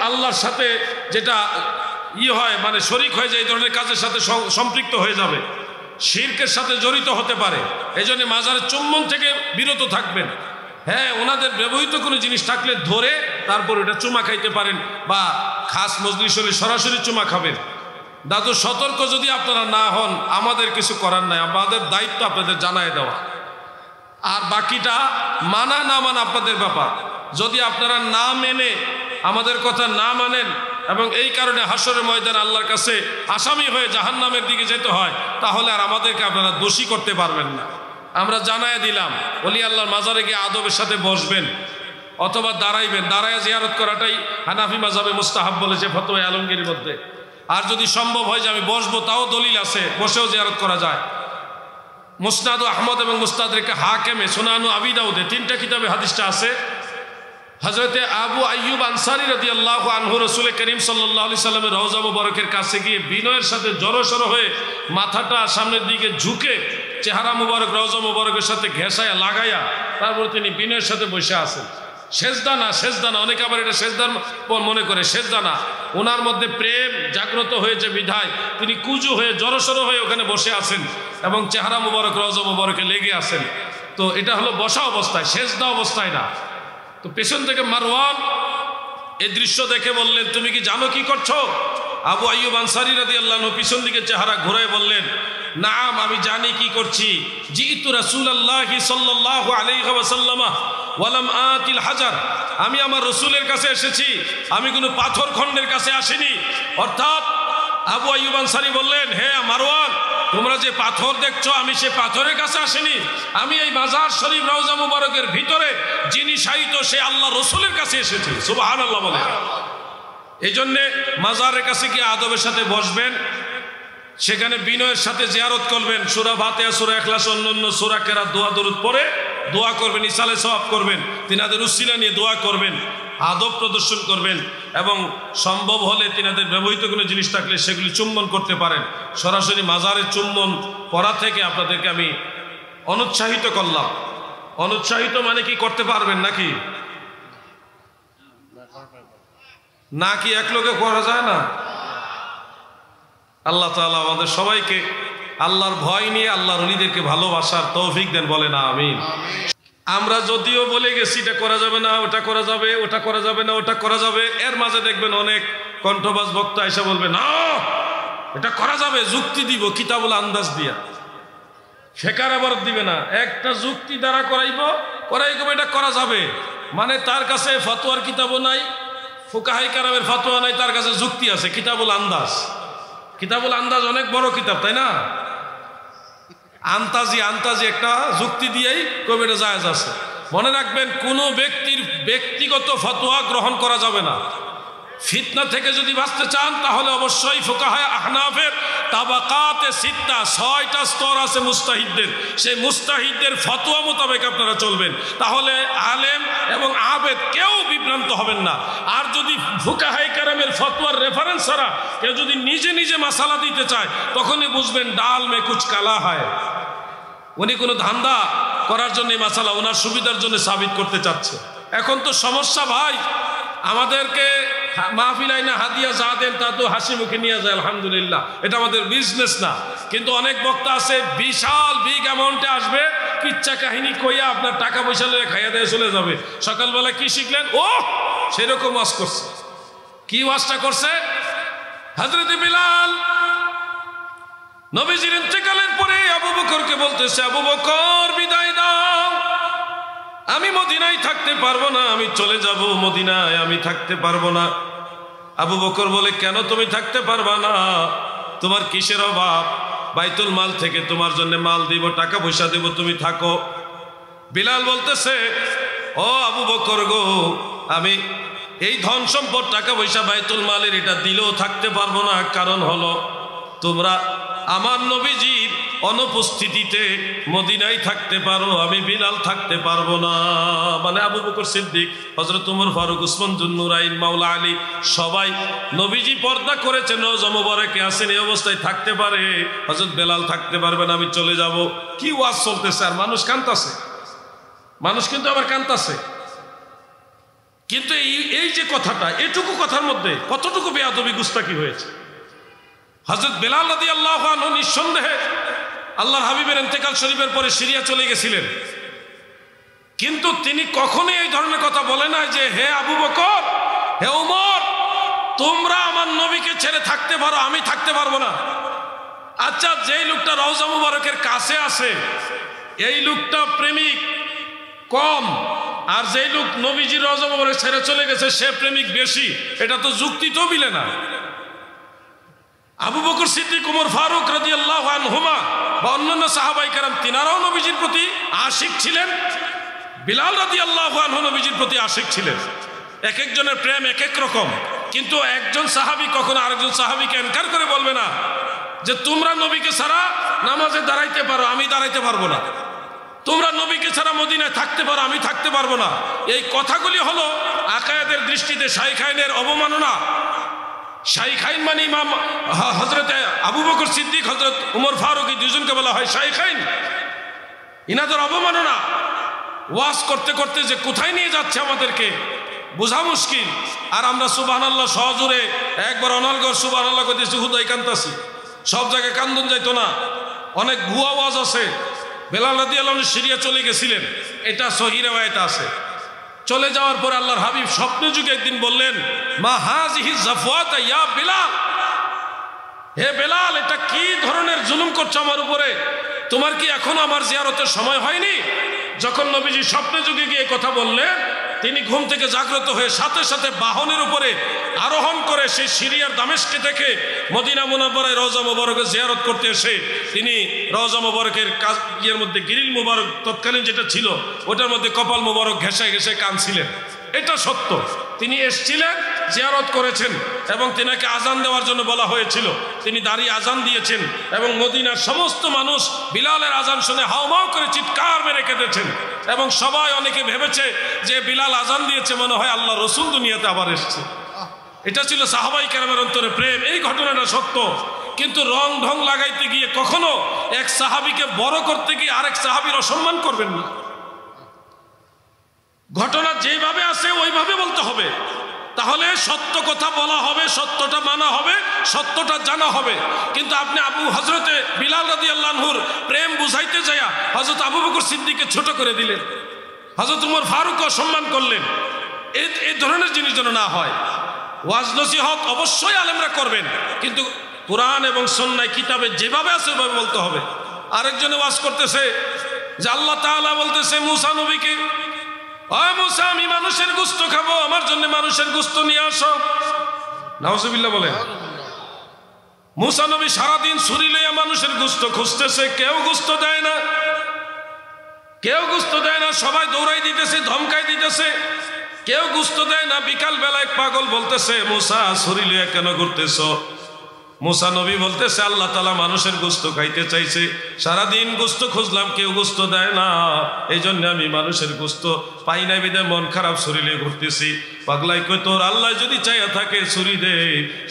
আল্লাহর সাথে যেটা হয়, মানে শরীক হয়ে যায়, এই ধরনের কাজের সাথে সম্পৃক্ত হয়ে যাবে, শিরকের সাথে জড়িত হতে পারে। এই জন্য মাজারের চুম্বন থেকে বিরত থাকবেন। হ্যাঁ, ওনাদের ব্যবহৃত কোনো জিনিস থাকলে ধরে তারপর ওটা চুমা খাইতে পারেন, বা খাস মজলিস হলে সরাসরি চুমা খাবেন। দাদু সতর্ক যদি আপনারা না হন, আমাদের কিছু করার নাই, আমাদের দায়িত্ব আপনাদের জানায় দেওয়া। আর বাকিটা মানা না মানা আপনাদের ব্যাপার। যদি আপনারা না মেনে আমাদের কথা না মানেন এবং এই কারণে হাসরের ময়দানে আল্লাহর কাছে আসামি হয়ে জাহান্নামের দিকে যেতে হয়, তাহলে আর আমাদেরকে আপনারা দোষী করতে পারবেন না। আমরা জানায় দিলাম, ওলি আল্লাহর মাজারে গিয়ে আদবের সাথে বসবেন অথবা দাঁড়াইবেন। দাঁড়ায় জিয়ারত করাটাই হানাফি মাযহাবে মুস্তাহাব বলেছে ফতোয়া আলমগীরের মধ্যে। আর যদি সম্ভব হয় যে আমি বসবো, তাও দলিল আছে, বসেও জিয়ারত করা যায়। মুসনাদ আহমদ এবং মুস্তাদরিকে হাকিমে, সুনানু আবি দাউদে, 3টা কিতাবে হাদিসটা আছে। হযরতে আবু আইয়ুব আনসারী রাদিয়াল্লাহু আনহু রাসূল করিম সাল্লাল্লাহু আলাইহি সাল্লামের রওজা মুবারকের কাছে গিয়ে বিনয়ের সাথে জড়সড় হয়ে মাথাটা সামনের দিকে ঝুঁকে চেহারা মুবারক রওজা মুবারকের সাথে ঘেঁষায়া লাগাইয়া তারপরে তিনি বিনয়ের সাথে বসে আছেন। সেজদা না, সেজদা না, অনেকে আবার এটা সেজদার মনে করে, সেজদা না। ওনার মধ্যে প্রেম জাগ্রত হয়েছে বিধায় তিনি কুজু হয়ে জড়সড় হয়ে ওখানে বসে আছেন এবং চেহারা মুবারক রওজা মুবারকে লেগে আছেন। তো এটা হলো বসা অবস্থায়, সেজদা অবস্থায় না। তো পেছন থেকে মারওয়ান এই দৃশ্য দেখে বললেন, তুমি কি জানো কি করছো? আবু আইয়ুব আনসারী রাদিয়াল্লাহু আনহু পিছন দিকে চেহারা ঘুরায় বললেন, নাম, আমি জানি কি করছি। জিতু রাসূলুল্লাহি সাল্লাল্লাহু আলাইহি ওয়াসাল্লাম ওয়ালাম আতিল হাজার, আমি আমার রসুলের কাছে এসেছি, আমি কোনো পাথর খণ্ডের কাছে আসিনি। অর্থাৎ আবু আইয়ুব আনসারী বললেন, হে মারওয়ান, তোমরা যে পাথর দেখছো, আমি সে পাথরের কাছে আসিনি, আমি এই মাজার শরীফ রওজা মুবারকের ভিতরে যিনি শায়িত সে আল্লাহ রসুলের কাছে এসেছি। সুবহানাল্লাহ বলে। এই জন্যে মাজারের কাছে গিয়ে আদবের সাথে বসবেন, সেখানে বিনয়ের সাথে জিয়ারত করবেন, সূরা ফাতিহা, সূরা ইখলাস, অন্যান্য সূরা কেরাত, দোয়া দরুদ পড়ে দোয়া করবেন, ইসালে সওয়াব করবেন, তিনাদের উসিলা নিয়ে দোয়া করবেন, আদব প্রদর্শন করবেন এবং সম্ভব হলে তিনাদের ব্যবহৃত কোনো জিনিস থাকলে সেগুলি চুম্বন করতে পারেন। সরাসরি মাজারে চুম্বন করা থেকে আপনাদেরকে আমি অনুৎসাহিত করলাম। অনুৎসাহিত মানে কি করতে পারবেন নাকি? নাকি এক লোকে করা যায় না? আল্লাহ তাআলা আমাদের সবাইকে আল্লাহর ভয় নিয়ে আল্লাহর ওলিদেরকে ভালোবাসার তৌফিক দেন, বলেন আমিন। আমরা যদিও বলে গেছি এটা করা যাবে না, ওটা করা যাবে, ওটা করা যাবে না, ওটা করা যাবে, এর মাঝে দেখবেন অনেক কণ্ঠবাজ বক্তা এসে বলবে, না এটা করা যাবে, যুক্তি দিব কিতাবুল আন্দাজ দিয়া। শেখার আবার দিবে না, একটা যুক্তি দ্বারা করাইব এটা করা যাবে, মানে তার কাছে ফতোয়ার কিতাবও নাই, ফুকাহায়ে কেরামের ফতোয়া নাই, তার কাছে যুক্তি আছে, কিতাবুল আন্দাজ। কিতাবুল আন্দাজ অনেক বড় কিতাব, তাই না? আন্তাজি একটা যুক্তি দিয়েই কবে এটা জায়েজ আছে। মনে রাখবেন, কোনো ব্যক্তির ব্যক্তিগত ফতোয়া গ্রহণ করা যাবে না। ফিতনা থেকে যদি বাঁচতে চান তাহলে অবশ্যই ফুকাহায়ে আহনাফের তাবাকাতে সিত্তা, 6টা স্তর আছে মুস্তাহিদদের, সেই মুস্তাহিদদের ফতোয়া মোতাবেক আপনারা চলবেন, তাহলে আলেম এবং আবেদ কেউ বিভ্রান্ত হবেন না। আর যদি ফুকাহায়ে কেরামের ফতোয়ার রেফারেন্স ছাড়া কেউ যদি নিজে নিজে মাসালা দিতে চায়, তখনই বুঝবেন ডাল মে কুছ কালা হয়। উনি কোনো ধান্দা করার জন্য মাসালা ওনার সুবিধার জন্য সাবিত করতে চাচ্ছে। এখন তো সমস্যা ভাই, আমাদেরকে মাহফিল আইনা হাদিয়া যা দেন তা তো হাসি মুখে নিয়ে যায়, আলহামদুলিল্লাহ, এটা আমাদের বিজনেস না। কিন্তু অনেক বক্তা আছে বিশাল বিগ অ্যামাউন্টে আসবে, কিচ্ছা কাহিনী কইয়া আপনার টাকা পয়সা লয়ে খাইয়া দিয়ে চলে যাবে। সকালবেলা কি শিখলেন? ও সেরকম ওয়াজ করছে। কি ওয়াজটা করছে? হযরত বিলাল নবীজির ইন্তেকালের পরে আবু বকরকে বলতেছে, আবু বকর বিদায় দাও, আমি মদিনায় থাকতে পারবো না, আমি চলে যাব মদিনায়, আমি থাকতে পারবো না। আবু বকর বলে, কেন তুমি থাকতে পারবা না? তোমার কিসের অভাব? বাইতুল মাল থেকে তোমার জন্য মাল দিব, টাকা পয়সা দিব, তুমি থাকো। বিলাল বলতেছে, ও আবু বকর গো, আমি এই ধন সম্পদ টাকা পয়সা বাইতুল মালের এটা দিলেও থাকতে পারবো না। কারণ হলো তোমরা আমার নবীজির অনুপস্থিতিতে মদিনায় থাকতে পারো, আমি বিলাল থাকতে পারবো না। মানে আবু বকর সিদ্দিক, হযরত ওমর ফারুক, উসমান যুন নুরাইন, মাওলা আলী সবাই নবীজি পর্দা করেছেন, রওজা মুবারকে আছেন, এই অবস্থায় থাকতে পারে, হযরত বেলাল থাকতে পারবে না, আমি চলে যাব। কি ওয়াজ চলতেছে, আর মানুষ কাঁদতাছে, মানুষ কিন্তু আবার কাঁদতাছে। কিন্তু এই যে কথাটা, এটুকু কথার মধ্যে কতটুকু বেয়াদবি গুস্তাকি হয়েছে। হযরত বেলাল রাদিয়াল্লাহু আনহু নিঃসন্দেহে আল্লাহর হাবিবের ইন্তেকাল শরীফের পরে সিরিয়া চলে গেছিলেন, কিন্তু তিনি কখনোই এই ধরনের কথা বলে নাই যে হে আবু বকর, হে ওমর, তোমরা আমার নবীকে ছেড়ে থাকতে পারো, আমি থাকতে পারবো না। আচ্ছা, যেই লোকটা রওজা মুবারকের কাছে আছে, এই লোকটা প্রেমিক কম, আর যেই লোক নবীজির রওজা মোবারক ছেড়ে চলে গেছে সে প্রেমিক বেশি, এটা তো যুক্তি তো মিলে না। আবু বকর সিদ্দিক, ওমর ফারুক রাদিয়াল্লাহু আনহুমা বা অন্যান্য সাহাবায়ে কেরাম তিনারাও নবীজির প্রতি আশিক ছিলেন। বিলাল রাদিয়াল্লাহু আনহু নবীজির প্রতি আশিক ছিলেন। এক একজনের প্রেম এক এক রকম, কিন্তু একজন সাহাবী কখনো আরেকজন সাহাবীকে ইনকার করে বলবে না যে তোমরা নবীকে ছাড়া নামাজে দাঁড়াইতে পারো, আমি দাঁড়াইতে পারবো না, তোমরা নবীকে ছাড়া মদিনায় থাকতে পারো, আমি থাকতে পারবো না। এই কথাগুলি হলো আকায়েদের দৃষ্টিতে শাইখাইনের অবমাননা। শাইখাইন মানে ইমাম হযরত আবু বকর সিদ্দিক, হযরত ওমর ফারুক, এই দুজনকে বলা হয় শাইখাইন। ইনাদের অবমাননা। ওয়াজ করতে করতে যে কোথায় নিয়ে যাচ্ছে আমাদেরকে বোঝা মুশকিল। আর আমরা সুবহানাল্লাহ সহজুরে একবার অনলগড় সুবহানাল্লাহ কইতেছি, হুদাই কান্তাছি, সব জায়গায় কান্দন যাইতো না। অনেক ভুয়া ওয়াজ আছে। বেলাল রাদিয়াল্লাহু আনহু সিরিয়া চলে গেছিলেন, এটা সহিহ riwayat আছে। চলে যাওয়ার পর আল্লাহর হাবিব স্বপ্নে যুগে একদিন বললেন, মা হাযিহি জাফওয়াতা ইয়া বেলাল, হে বেলাল, এটা কি ধরনের জুলুম করছো আমার উপরে? তোমার কি এখনো আমার জিয়ারতের সময় হয়নি? যখন নবীজি স্বপ্নে যুগে গিয়ে কথা বললেন, তিনি ঘুম থেকে জাগ্রত হয়ে সাথে সাথে বাহনের উপরে আরোহণ করে সেই সিরিয়ার দামেস্কে থেকে মদিনা মুনাওয়ারায় রওজা মুবারকে জিয়ারত করতে এসে তিনি রওজা মুবারকের ইয়ের মধ্যে গিরিল মুবারক তৎকালীন যেটা ছিল ওটার মধ্যে কপাল মুবারক ঘেঁষে ঘেঁষে কাঁদছিলেন। এটা সত্য, তিনি এসেছিলেন, জিয়ারত করেছেন এবং তিনাকে আজান দেওয়ার জন্য বলা হয়েছিল। তিনি দাঁড়িয়ে আজান দিয়েছেন এবং মদিনার সমস্ত মানুষ বিলালের আজান শুনে হাউমাউ করে চিৎকার মেরে কেঁদেছেন এবং সবাই অনেকে ভেবেছে যে বিলাল আজান দিয়েছে, মনে হয় আল্লাহ রসুল দুনিয়াতে আবার এসছে। এটা ছিল সাহাবায়ে কেরামের অন্তরে প্রেম। এই ঘটনাটা সত্য, কিন্তু রং ঢং লাগাইতে গিয়ে কখনো এক সাহাবীকে বড় করতে গিয়ে আরেক সাহাবীর অসম্মান করবেন না। ঘটনা যেভাবে আছে ওইভাবে বলতে হবে, তাহলে সত্য কথা বলা হবে, সত্যটা মানা হবে, সত্যটা জানা হবে। কিন্তু আপনি হযরতে বিলাল রাদিয়াল্লাহু আনহুর প্রেম বুঝাইতে যায়া হযরত আবু বকর সিদ্দিককে ছোট করে দিলেন, হযরত ওমর ফারুককে অসম্মান করলেন। এই ধরনের জিনিস যেন না হয়। ওয়াজ নসিহত অবশ্যই আলেমরা করবেন, কিন্তু কোরআন এবং সুন্নাহ কিতাবে যেভাবে আছে ওইভাবে বলতে হবে। আরেকজনে ওয়াজ করতেছে যে আল্লাহ তাআলা বলতেছে মুসা নবীকে, ও মুসা, আমি মানুষের গোশত খাবো, আমার জন্য মানুষের গোশত নিয়ে আসো। নাউজুবিল্লাহ বলেন। মুসা নবী সারাদিন ছুরি লইয়া মানুষের গোশত খুঁজতেছে, কেউ গোশত দেয় না, কেউ গোশত দেয় না, সবাই দৌড়াই দিতেছে, ধমকাই দিতেছে, কেউ গোশত দেয় না। বিকাল বেলায় পাগল বলতেছে, মুসা ছুরি লইয়া কেন ঘুরতেছ? মুসা নবী বলতেছে, আল্লাহ তাআলা মানুষের গোশত খাইতে চাইছে, সারাদিন গোশত খুঁজলাম, কেউ গোশত দেয় না, এই জন্য আমি মানুষের গোশত পাই না, বিধায় মন খারাপ ছুরি লিয়ে ঘুরতেছি। পাগলাই কই, তোর আল্লাহ যদি চাইয়া থাকে ছুরি দে,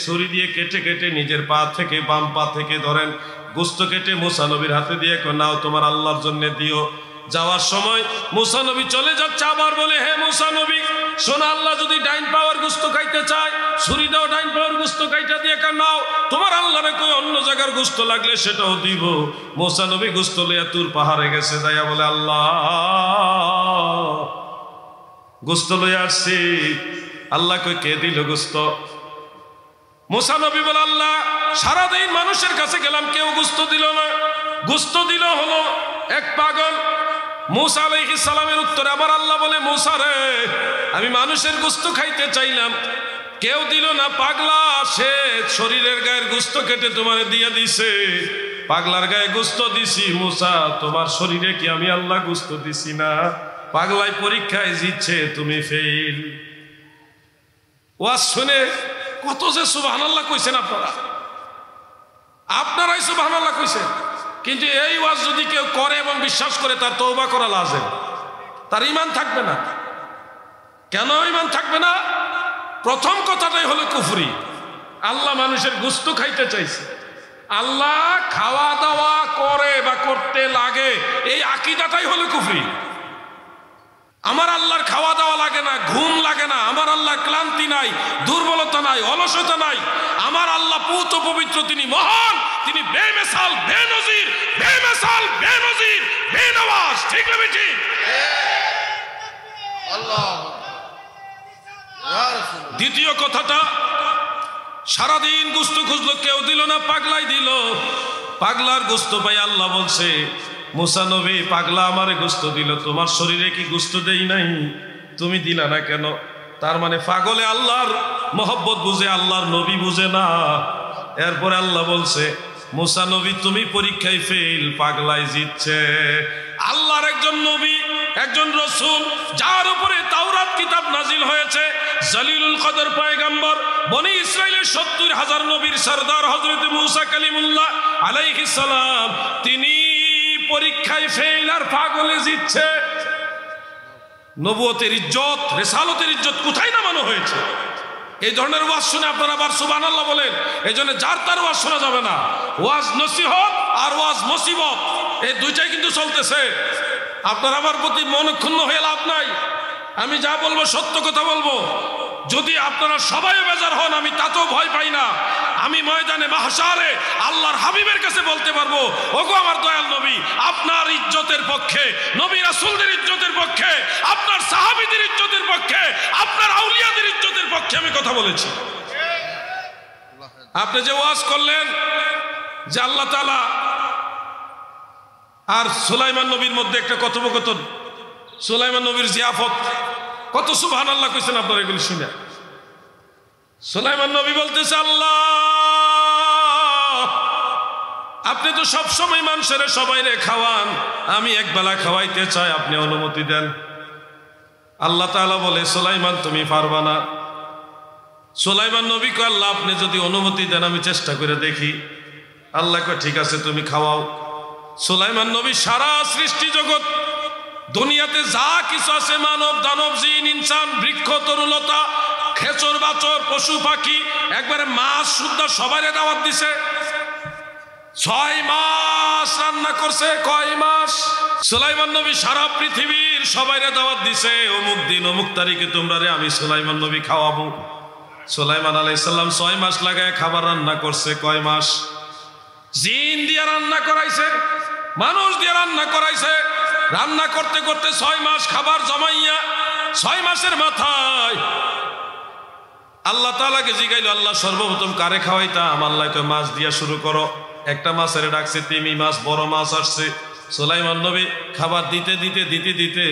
ছুরি দিয়ে কেটে কেটে নিজের পা থেকে বাম পা থেকে ধরেন গোশত কেটে মুসা নবীর হাতে দিয়ে নাও, তোমার আল্লাহর জন্য দিও। যাওয়ার সময় মুসা নবী চলে যাচ্ছে, আবার বলে, হে মুসা নবী শোনো, আল্লাহ যদি ডাইন পাওয়ার গোশত খাইতে চায় ছুরি দাও, ডাইন পাওয়ার গোশত খাইটা দিয়ে নাও, তোমার আল্লাহরে কই অন্য জায়গার গোশত লাগলে সেটাও দিব। মুসা নবী গোশত লইয়া তুর পাহাড়ে গেছে, যাইয়া বলে, আল্লাহ গোশত লইয়া আসছি। আল্লাহ কই, কে দিল গোশত? মুসা নবী বলে, আল্লাহ সারাদিন মানুষের কাছে গেলাম, কেউ গোশত দিল না, গোশত দিল হলো এক পাগল। মুসা আলাইহিস সালামের উত্তরে আবার আল্লাহ বলে, মুসা রে, আমি মানুষের গোশত খাইতে চাইলাম, কেউ দিল না, পাগলা সে শরীরের গায়ের গোশত কেটে তোমারে দিয়ে দিছে, পাগলার গায়ে গোশত দিছি। মুসা, তোমার শরীরে কি আমি আল্লাহ গোশত দিছি না? পাগলাই পরীক্ষায় জিতছে, তুমি ফেল। ওয়াজ শুনে কত যে সুবহানাল্লাহ কইছেন আপনারাই সুবহানাল্লাহ কইছেন, কিন্তু এই ওয়াজ যদি কেউ করে এবং বিশ্বাস করে, তার তওবা করা লাজিম, তার ঈমান থাকবে না। কেন ঈমান থাকবে না? প্রথম কথাটাই হলো কুফরি। আল্লাহ মানুষের গোশত খাইতে চাইছে, আল্লাহ খাওয়া দাওয়া করে বা করতে লাগে, এই আকীদাটাই হলো কুফরি। আমার আল্লাহর খাওয়া দাওয়া লাগে না, ঘুম লাগে না, আমার আল্লাহ ক্লান্তি নাই, দুর্বলতা নাই, অলসতা নাই, আমার আল্লাহ পূত পবিত্র, তিনি মহান, তিনি বেমিসাল, বেনজির, বেমিসাল, বেনজির, বেনওয়াজ। ঠিক না বেটি? আল্লাহ। দ্বিতীয় কথাটা, সারাদিন গোশত খুঁজলো, কেউ দিল না, পাগলাই দিল। পাগলার গোশত পাই আল্লাহ বলছে, মুসা নবী পাগলা আমারে গোস্ত দিল, তোমার শরীরে কি গোস্ত দেই নাই? তুমি দিলা না কেন? তার মানে পাগলে আল্লাহর মহব্বত বুঝে, আল্লাহর নবী বুঝে না। এরপরে আল্লাহ বলছে, মুসা নবী তুমি পরীক্ষায় ফেল, পাগলাই জিতছে। আল্লাহর একজন নবী, একজন রাসূল, যার উপরে তাওরাত কিতাব নাজিল হয়েছে, জলিলুল কদর পয়গম্বর, বনি ইসরাইলের ৭০,০০০ নবীর সরদার হযরত মুসা কালিমুল্লাহ আলাইহিস সালাম, তিনি পরীক্ষায় ফেল আর পাগলে জিতছে। নবুয়তের ইজ্জত, রিসালতের ইজ্জত কোথায় নামানো হয়েছে? এই ধরনের ওয়াজ শুনে আপনারা আবার সুবহানাল্লাহ বলেন। এই জন্য যার তার ওয়াজ শোনা যাবে না। ওয়াজ নসিহত আর ওয়াজ মুসিবত, এই দুইটাই কিন্তু চলতেছে। আপনার আমার প্রতি মন ক্ষুণ্ণ হয়ে লাভ নাই। আমি যা বলবো সত্য কথা বলবো। যদি আপনারা সবাই বেজার হন, আমি তাতেও ভয় পাই না। আমি ময়দানে মাহশারে আল্লাহর হাবিবের কাছে বলতে পারবো, ওগো আমার দয়াল নবী, আপনার ইজ্জতের পক্ষে, নবী রাসূলদের ইজ্জতের পক্ষে, আপনার সাহাবীদের ইজ্জতের পক্ষে, আপনার আউলিয়াদের ইজ্জতের পক্ষে আমি কথা বলেছি। আপনি যে ওয়াজ করলেন যে আল্লাহ তাআলা আর সুলাইমান নবীর মধ্যে একটা কথোপকথন, সুলাইমান নবীর জিয়াফত, কত সুবহানাল্লাহ কইছেন আপনারা এগুলি শুনে। সুলাইমান নবী বলতেছে, আল্লাহ আপনি তো সব সময় মানুষের সবাইরে খাওয়ান, আমি একবেলা খাওয়াইতে চাই, আপনি অনুমতি দেন। আল্লাহ তাআলা বলে, সুলাইমান তুমি পারবা না। সুলাইমান নবী কয়, আল্লাহ আপনি যদি অনুমতি দেন আমি চেষ্টা করে দেখি। আল্লাহ কয় ঠিক আছে তুমি খাওয়াও। সুলাইমান নবী সারা সৃষ্টি জগৎ, দুনিয়াতে যা কিছু আছে, মানব দানব জিন ইনসান, বৃক্ষ তরুলতা, খেচর বাচর, পশু পাখি, একবারে মাছ সুদ্ধা সবাইরে দাওয়াত দিছে। 6 মাস রান্না করছে। কয় মাস? সুলাইমান নবী সারা পৃথিবীর সবাইরে দাওয়াত দিছে, অমুক দিন অমুক তারিখে তোমরা রে আমি সুলাইমান নবী খাওয়াবো। সুলাইমান আলাইহিস সালাম 6 মাস লাগায় খাবার রান্না করছে। কয় মাস? জিন দিয়ে রান্না করাইছে, মানুষ দিয়ে রান্না করাইছে। রান্না করতে করতে 6 মাস খাবার জমাইয়া 6 মাসের মাথায় আল্লাহ তাআলাকে জিগাইল, আল্লাহ সর্বপ্রথম কারে খাওয়াইতাম? আল্লাহ কয় মাছ দিয়া শুরু করো। একটা মাছের ডাকছে, তিমি মাছ, বড় মাছ আসছে। সুলাইমান নবী খাবার দিতে দিতে দিতে দিতে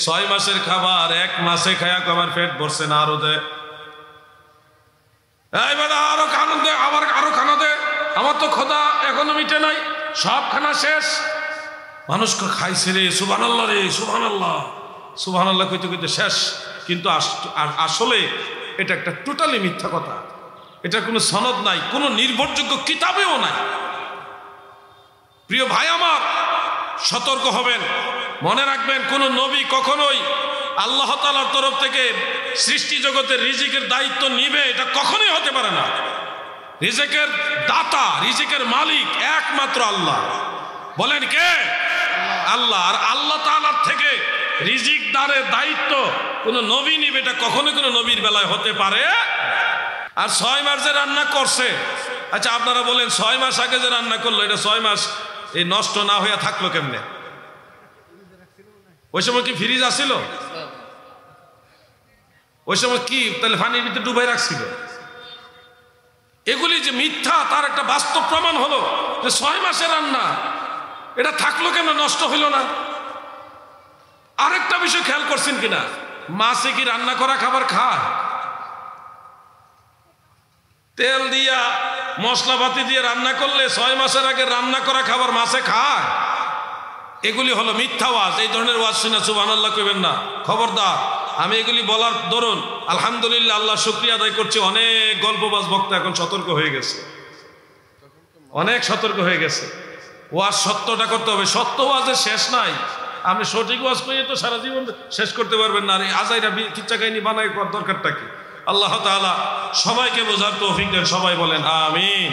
6 মাসের খাবার 1 মাসে খায়া আমার পেট ভরছে না, আরো দে, এই বেটা আরো খানা দে, আবার আরো খানা দে, আমার তো ক্ষুধা এখনো মিটে নাই, সব খানা শেষ। মানুষ খাইছে রে, সুবহানাল্লাহ রে, সুবহানাল্লাহ সুবহানাল্লাহ কইতে কইতে শেষ। কিন্তু আসলে এটা একটা টোটালি মিথ্যা কথা। এটা কোনো সনদ নাই, কোনো নির্ভরযোগ্য কিতাবেও নাই। প্রিয় ভাই আমার, সতর্ক হবেন, মনে রাখবেন, কোন নবী কখনোই আল্লাহ তাআলার তরফ থেকে সৃষ্টি জগতের রিজিকের দায়িত্ব নিবে, এটা কখনোই হতে পারে না। রিজিকের দাতা, রিজিকের মালিক একমাত্র আল্লাহ। বলেন কে? আল্লাহ। আর আল্লাহ তাআলার থেকে রিজিক দানের দায়িত্ব কোন নবী নিবে, এটা কখনোই কোনো নবীর বেলায় হতে পারে। আর 6 মাস যে রান্না করছে, আচ্ছা আপনারা বলেন 6 মাস আগে যে রান্না করলো, এটা 6 মাস এই নষ্ট না হইয়া থাকলো কেমনে? ওই সময় কি ফ্রিজ আসছিল? ওই সময় কি তাহলে পানির ভিতরে ডুবাই রাখছিল? এগুলি যে মিথ্যা, তার একটা বাস্তব প্রমাণ হলো যে 6 মাসের রান্না, এটা থাকলো কেন, নষ্ট হইল না? আরেকটা বিষয় খেয়াল করছেন কিনা, মাছে কি রান্না করা খাবার খায়? তেল দিয়া মশলাপাতি দিয়ে রান্না করলে 6 মাসের আগে রান্না করা খাবার মাছে খায়? এগুলি হলো মিথ্যা ওয়াজ। এই ধরনের ওয়াজ শুনে সুবহানাল্লাহ কইবেন না, খবরদার। আমি এগুলি বলার দরুন আলহামদুলিল্লাহ, আল্লাহ শুকরিয়া আদায় করছি, অনেক গল্পবাজ বক্তা এখন সতর্ক হয়ে গেছে, অনেক সতর্ক হয়ে গেছে। ওয়াজ সত্যটা করতে হবে, সত্য ওয়াজের শেষ নাই। আপনি সঠিক ওয়াজ করিয়ে তো সারা জীবন শেষ করতে পারবেন না। আর এই আজাইরা কিচ্ছা কাহিনী বানাই করার দরকারটা কি? আল্লাহ তাআলা সবাইকে বোঝার তৌফিক দেন। সবাই বলেন আমিন।